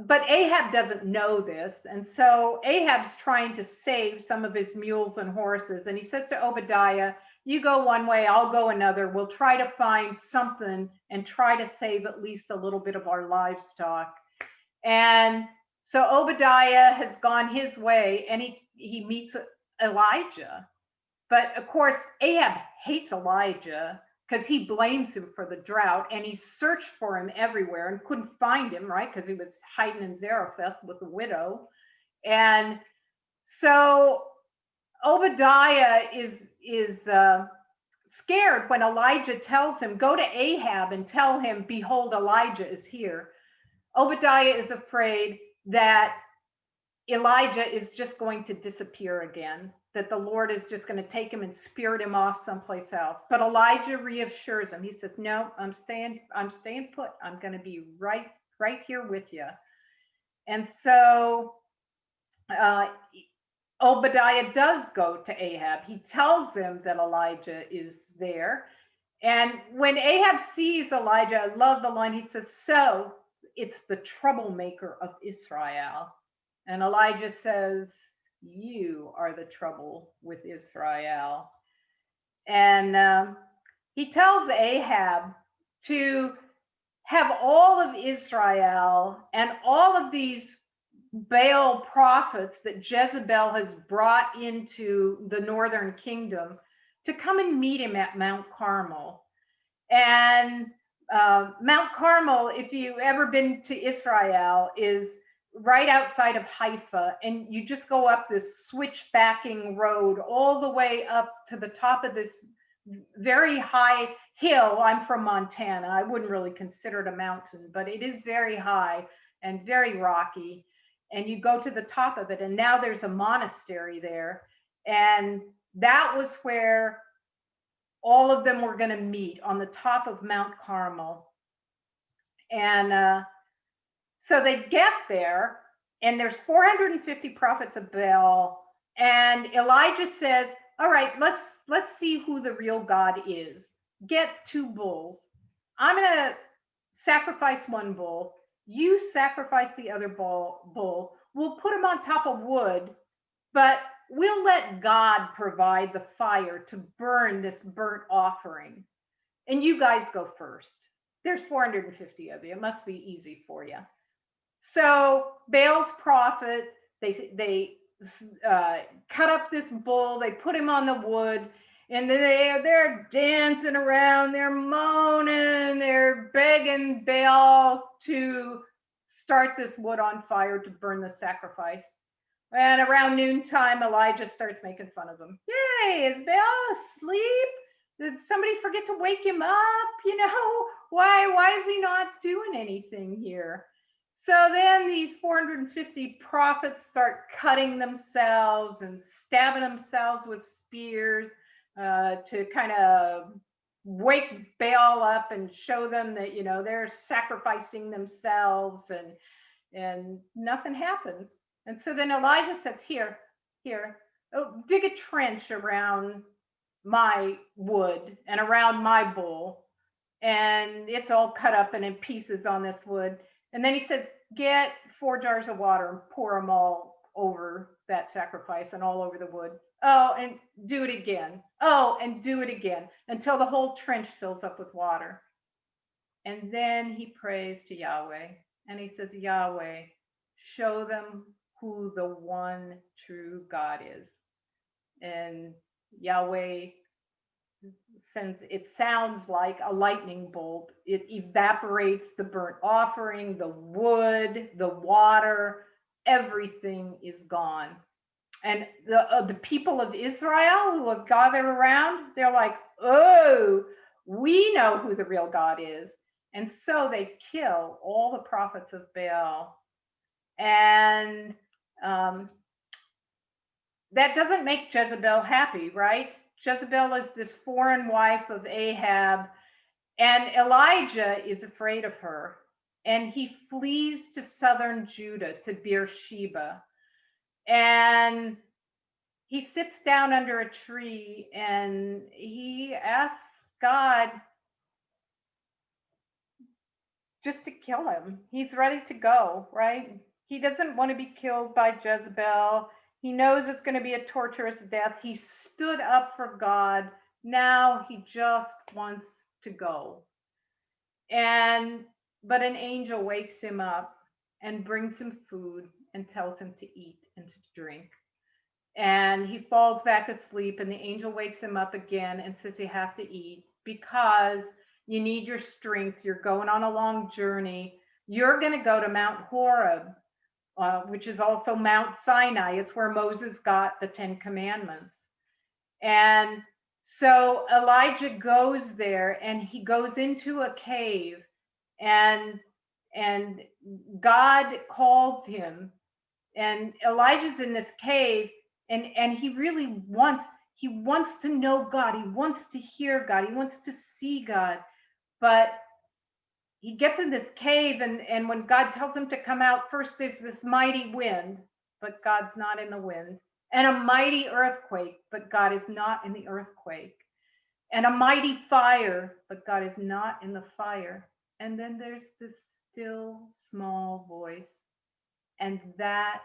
but Ahab doesn't know this. And so Ahab's trying to save some of his mules and horses. And he says to Obadiah, you go one way, I'll go another. We'll try to find something and try to save at least a little bit of our livestock. And so Obadiah has gone his way, and he meets Elijah. But of course, Ahab hates Elijah because he blames him for the drought, and he searched for him everywhere and couldn't find him, right? Because he was hiding in Zarephath with a widow. And so Obadiah is scared when Elijah tells him, go to Ahab and tell him, behold, Elijah is here. Obadiah is afraid that Elijah is just going to disappear again, that the Lord is just going to take him and spirit him off someplace else. But Elijah reassures him. He says, no, I'm staying put. I'm going to be right here with you. And so Obadiah does go to Ahab. He tells him that Elijah is there. And when Ahab sees Elijah, I love the line, he says, so it's the troublemaker of Israel. And Elijah says, you are the trouble with Israel. And he tells Ahab to have all of Israel and all of these Baal prophets that Jezebel has brought into the northern kingdom to come and meet him at Mount Carmel. And Mount Carmel, if you've ever been to Israel, is right outside of Haifa, and you just go up this switchbacking road all the way up to the top of this very high hill. I'm from Montana. I wouldn't really consider it a mountain, but it is very high and very rocky. And you go to the top of it, and now there's a monastery there. And that was where all of them were going to meet, on the top of Mount Carmel. And so they get there, and there's 450 prophets of Baal. And Elijah says, all right, let's see who the real God is. Get 2 bulls. I'm going to sacrifice 1 bull. You sacrifice the other bull. We'll put them on top of wood, but we'll let God provide the fire to burn this burnt offering. And you guys go first. There's 450 of you. It must be easy for you. So Baal's prophet, they cut up this bull, they put him on the wood, and they're dancing around, they're moaning, they're begging Baal to start this wood on fire to burn the sacrifice. And around noontime, Elijah starts making fun of them. Yay, is Baal asleep? Did somebody forget to wake him up? Why is he not doing anything here? So then these 450 prophets start cutting themselves and stabbing themselves with spears to kind of wake Baal up and show them that, they're sacrificing themselves, and nothing happens. And so then Elijah says, here, dig a trench around my wood and around my bull. And it's all cut up and in pieces on this wood. And then he says, get 4 jars of water and pour them all over that sacrifice and all over the wood. Oh, and do it again. Oh, and do it again until the whole trench fills up with water. And then he prays to Yahweh and he says, Yahweh, show them who the one true God is. And Yahweh sends, it sounds like a lightning bolt. It evaporates the burnt offering, the wood, the water, everything is gone. And the people of Israel who have gathered around, they're like, oh, we know who the real God is. And so they kill all the prophets of Baal. And that doesn't make Jezebel happy, right? Jezebel is this foreign wife of Ahab, and Elijah is afraid of her. And he flees to southern Judah, to Beersheba. And he sits down under a tree and he asks God just to kill him. He's ready to go, right? He doesn't want to be killed by Jezebel. He knows it's going to be a torturous death. He stood up for God. Now he just wants to go. But an angel wakes him up and brings him food and tells him to eat and to drink. And he falls back asleep, and the angel wakes him up again and says, you have to eat because you need your strength. You're going on a long journey. You're going to go to Mount Horeb, which is also Mount Sinai. It's where Moses got the 10 Commandments. And so Elijah goes there and he goes into a cave, and God calls him, and Elijah's in this cave, and he really wants to know God. He wants to hear God. He wants to see God. But he gets in this cave, and when God tells him to come out, first there's this mighty wind, but God's not in the wind, and a mighty earthquake, but God is not in the earthquake, and a mighty fire, but God is not in the fire. And then there's this still small voice, and that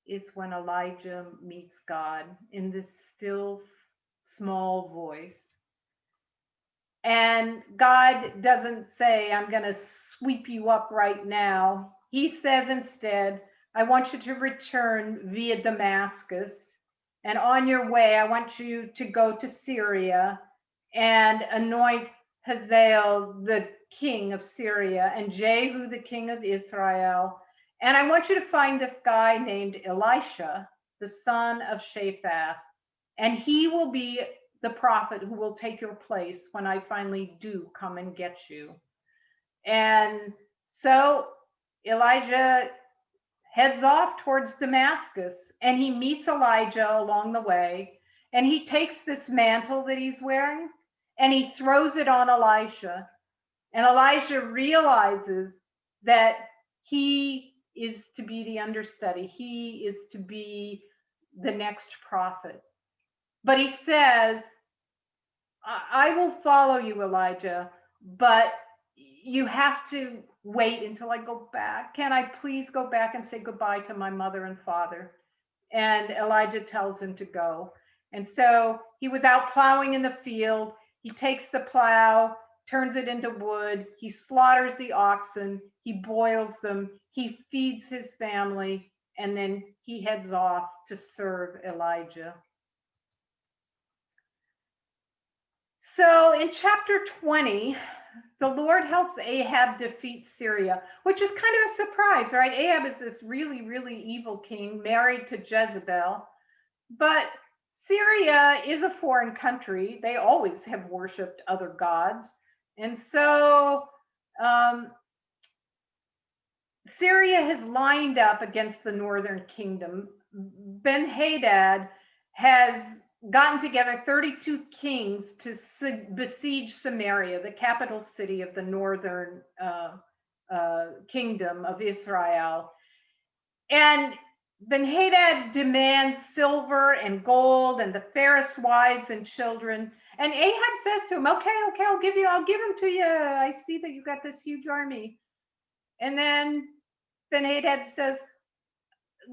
is when Elijah meets God, in this still small voice. And God doesn't say, I'm going to sweep you up right now. He says instead, I want you to return via Damascus. And on your way, I want you to go to Syria and anoint Hazael, the king of Syria, and Jehu, the king of Israel. And I want you to find this guy named Elisha, the son of Shaphat, and he will be the prophet who will take your place when I finally do come and get you. And so Elijah heads off towards Damascus, and he meets Elijah along the way, and he takes this mantle that he's wearing and he throws it on Elisha. And Elijah realizes that he is to be the understudy. He is to be the next prophet. But he says, I will follow you, Elijah, but you have to wait until I go back. Can I please go back and say goodbye to my mother and father? And Elijah tells him to go. And so he was out plowing in the field. He takes the plow, turns it into wood. He slaughters the oxen. He boils them. He feeds his family. And then he heads off to serve Elijah. So in chapter 20, the Lord helps Ahab defeat Syria, which is kind of a surprise, right? Ahab is this really, really evil king married to Jezebel. But Syria is a foreign country. They always have worshipped other gods. And so Syria has lined up against the northern kingdom. Ben-Hadad has gotten together 32 kings to besiege Samaria, the capital city of the northern kingdom of Israel. And Ben-Hadad demands silver and gold and the fairest wives and children. And Ahab says to him, okay, I'll give them to you. I see that you got this huge army. And then Ben-Hadad says,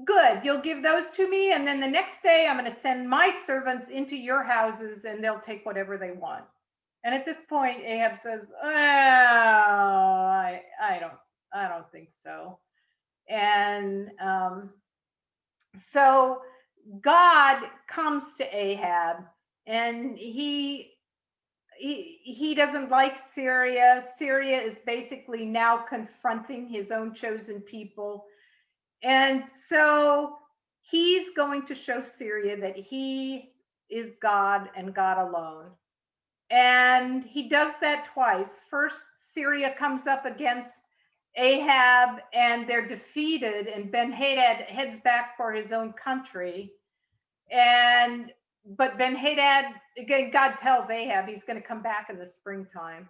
good, you'll give those to me, and then the next day I'm going to send my servants into your houses and they'll take whatever they want. And at this point, Ahab says, "Oh, I don't think so." And so God comes to Ahab, and he doesn't like Syria. Syria is basically now confronting his own chosen people. And so he's going to show Syria that he is God and God alone. And he does that twice. First, Syria comes up against Ahab and they're defeated, and Ben-Hadad heads back for his own country. And but Ben-Hadad, again, God tells Ahab he's going to come back in the springtime.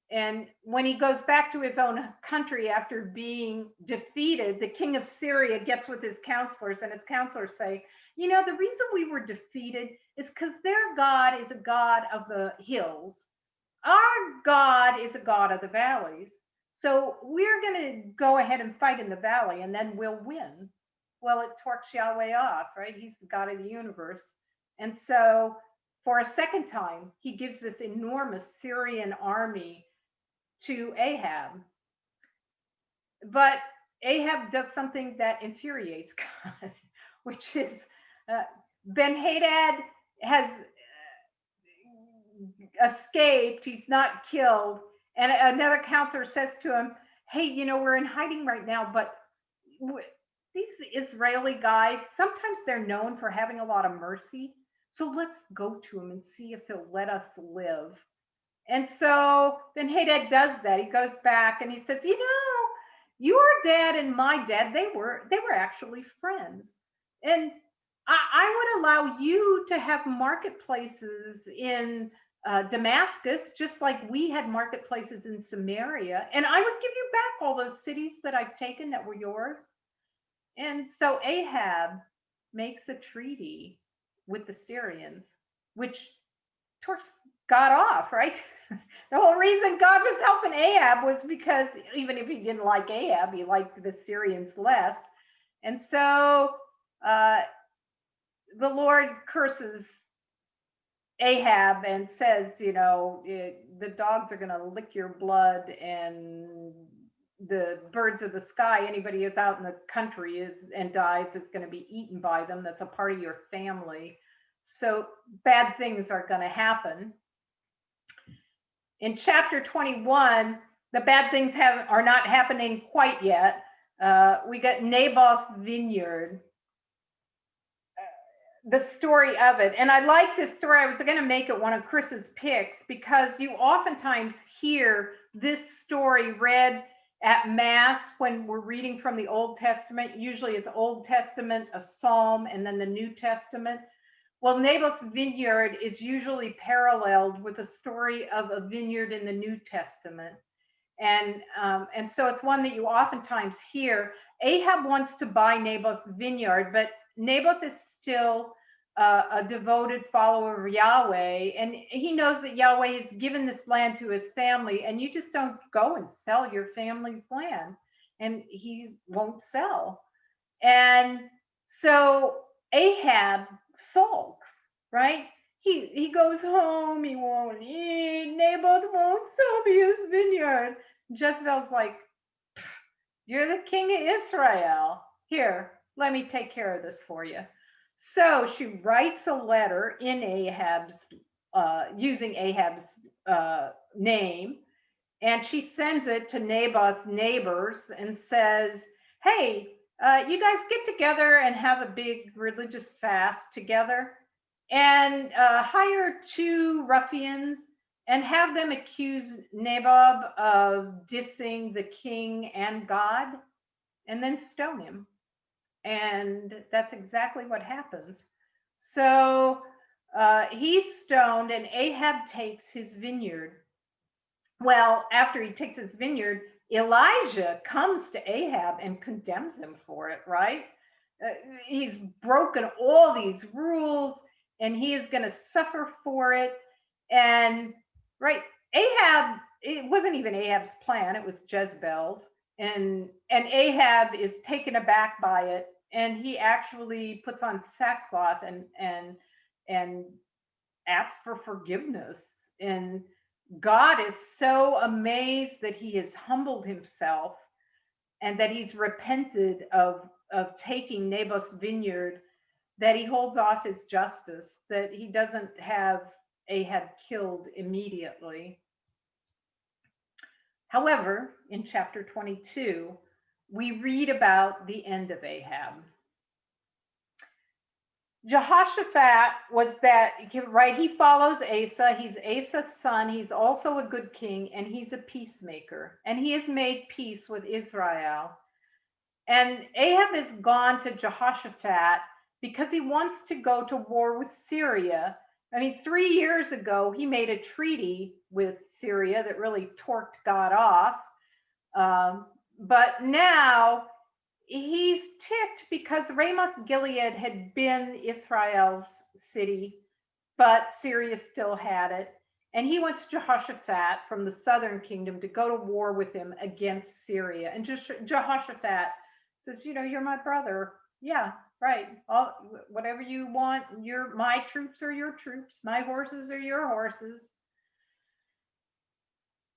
And when he goes back to his own country after being defeated, the king of Syria gets with his counselors, and his counselors say, the reason we were defeated is because their God is a God of the hills. Our God is a God of the valleys. So we're going to go ahead and fight in the valley, and then we'll win. Well, it torques Yahweh off, right? He's the God of the universe. And so for a second time, he gives this enormous Syrian army to Ahab. But Ahab does something that infuriates God, which is Ben-Hadad has escaped. He's not killed. And another counselor says to him, "Hey, we're in hiding right now, but these Israeli guys, sometimes they're known for having a lot of mercy. So let's go to him and see if he'll let us live." And so then Hadad does that. He goes back and he says, your dad and my dad, they were actually friends. And I would allow you to have marketplaces in Damascus, just like we had marketplaces in Samaria. And I would give you back all those cities that I've taken that were yours. And so Ahab makes a treaty with the Syrians, which torques God off, right? The whole reason God was helping Ahab was because even if he didn't like Ahab, he liked the Syrians less. And so the Lord curses Ahab and says, the dogs are going to lick your blood, and the birds of the sky, anybody who's out in the country and dies, is going to be eaten by them. That's a part of your family. So bad things are going to happen. In chapter 21, the bad things are not happening quite yet. We got Naboth's vineyard, the story of it. And I like this story. I was going to make it one of Chris's picks because you oftentimes hear this story read at Mass when we're reading from the Old Testament. Usually it's Old Testament, a Psalm, and then the New Testament. Well, Naboth's vineyard is usually paralleled with a story of a vineyard in the New Testament. And so it's one that you oftentimes hear. Ahab wants to buy Naboth's vineyard, but Naboth is still a devoted follower of Yahweh. And he knows that Yahweh has given this land to his family, and you just don't go and sell your family's land. And he won't sell. And so Ahab sulks, right? He goes home, he won't eat, Naboth won't sell me his vineyard. Jezebel's like, "You're the king of Israel. Here, let me take care of this for you." So she writes a letter in Ahab's, using Ahab's name, and she sends it to Naboth's neighbors and says, "Hey, you guys get together and have a big religious fast together, and hire 2 ruffians and have them accuse Naboth of dissing the king and God, and then stone him." And that's exactly what happens. So he's stoned, and Ahab takes his vineyard. Well, after he takes his vineyard, Elijah comes to Ahab and condemns him for it, right? He's broken all these rules, and he is going to suffer for it. And right, Ahab, it wasn't even Ahab's plan, it was Jezebel's. And Ahab is taken aback by it, and he actually puts on sackcloth and asks for forgiveness. And God is so amazed that he has humbled himself and that he's repented of taking Naboth's vineyard, that he holds off his justice, that he doesn't have Ahab killed immediately. However, in chapter 22, we read about the end of Ahab. Jehoshaphat was that, right? He follows Asa. He's Asa's son. He's also a good king, and he's a peacemaker. And he has made peace with Israel. And Ahab has gone to Jehoshaphat because he wants to go to war with Syria. I mean, 3 years ago, he made a treaty with Syria that really torqued God off. But now he's ticked because Ramoth Gilead had been Israel's city, but Syria still had it. And he wants Jehoshaphat from the southern kingdom to go to war with him against Syria. And Jehoshaphat says, you're my brother. Yeah, right. Whatever you want, my troops are your troops. My horses are your horses.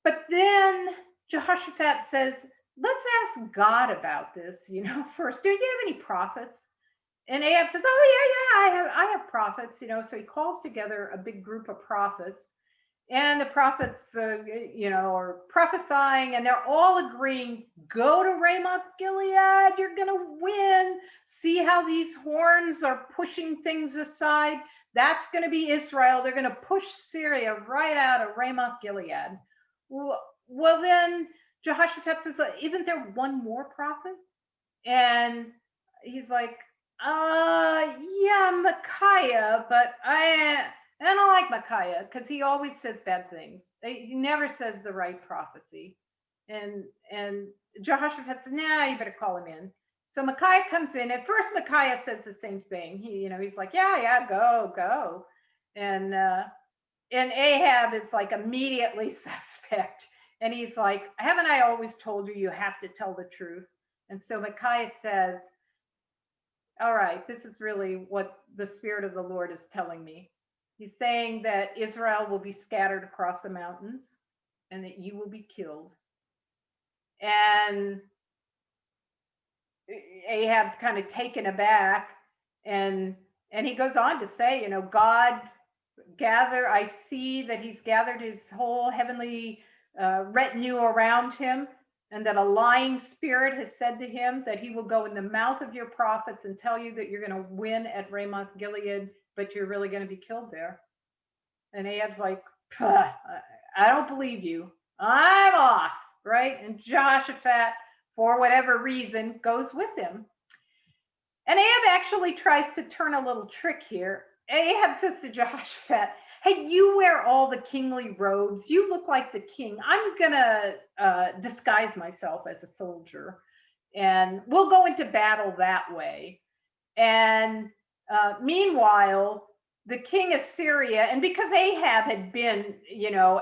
But then Jehoshaphat says, let's ask God about this, first. Do you have any prophets? And Ahab says, oh yeah, I have prophets, So he calls together a big group of prophets, and the prophets, are prophesying, and they're all agreeing, go to Ramoth Gilead, you're gonna win. See how these horns are pushing things aside? That's gonna be Israel. They're gonna push Syria right out of Ramoth Gilead. Well, then Jehoshaphat says, isn't there one more prophet? And he's like, yeah, Micaiah, but I don't like Micaiah because he always says bad things. He never says the right prophecy. And Jehoshaphat says, nah, you better call him in. So Micaiah comes in. At first, Micaiah says the same thing. He's like, yeah, go. And Ahab is like immediately suspect. And he's like, haven't I always told you have to tell the truth? And so Micaiah says, all right, this is really what the Spirit of the Lord is telling me. He's saying that Israel will be scattered across the mountains and that you will be killed. And Ahab's kind of taken aback, and he goes on to say, God I see that he's gathered his whole heavenly retinue around him, and that a lying spirit has said to him that he will go in the mouth of your prophets and tell you that you're going to win at Ramoth Gilead, but you're really going to be killed there. And Ahab's like, I don't believe you. I'm off, right? And Jehoshaphat, for whatever reason, goes with him. And Ahab actually tries to turn a little trick here. Ahab says to Jehoshaphat, hey, you wear all the kingly robes. You look like the king. I'm going to disguise myself as a soldier, and we'll go into battle that way. And meanwhile, the king of Syria, and because Ahab had been,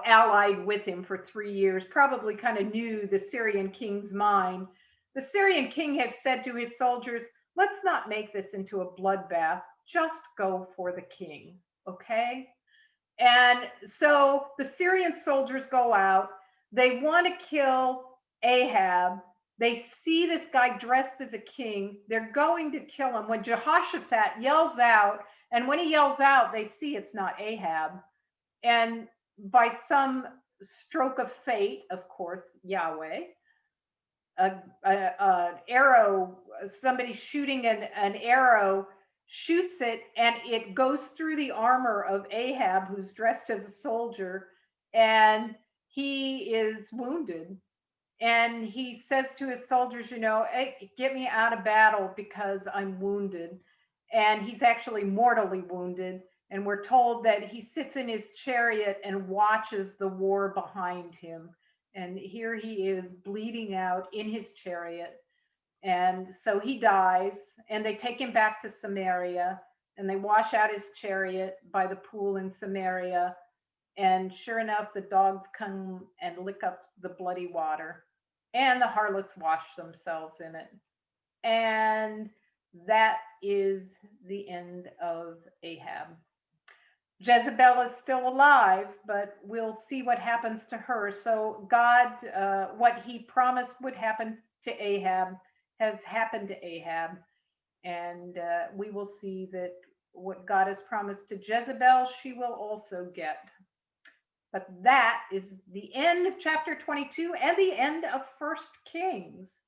allied with him for 3 years, probably kind of knew the Syrian king's mind, the Syrian king has said to his soldiers, let's not make this into a bloodbath. Just go for the king, okay? And so the Syrian soldiers go out. They want to kill Ahab. They see this guy dressed as a king. They're going to kill him when Jehoshaphat yells out. And when he yells out, they see it's not Ahab. And by some stroke of fate, of course, Yahweh, an arrow, somebody shooting an arrow shoots it, and it goes through the armor of Ahab, who's dressed as a soldier, and he is wounded. And he says to his soldiers, hey, get me out of battle because I'm wounded. And he's actually mortally wounded. And we're told that he sits in his chariot and watches the war behind him. And here he is bleeding out in his chariot. And so he dies, and they take him back to Samaria, and they wash out his chariot by the pool in Samaria. And sure enough, the dogs come and lick up the bloody water, and the harlots wash themselves in it. And that is the end of Ahab. Jezebel is still alive, but we'll see what happens to her. So God, what he promised would happen to Ahab has happened to Ahab. And we will see that what God has promised to Jezebel, she will also get. But that is the end of chapter 22 and the end of 1 Kings.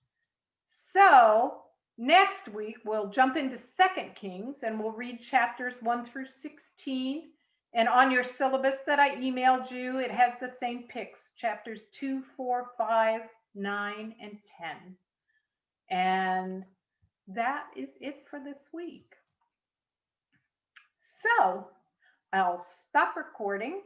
So next week, we'll jump into 2 Kings and we'll read chapters 1 through 16. And on your syllabus that I emailed you, it has the same picks, chapters 2, 4, 5, 9, and 10. And that is it for this week. So I'll stop recording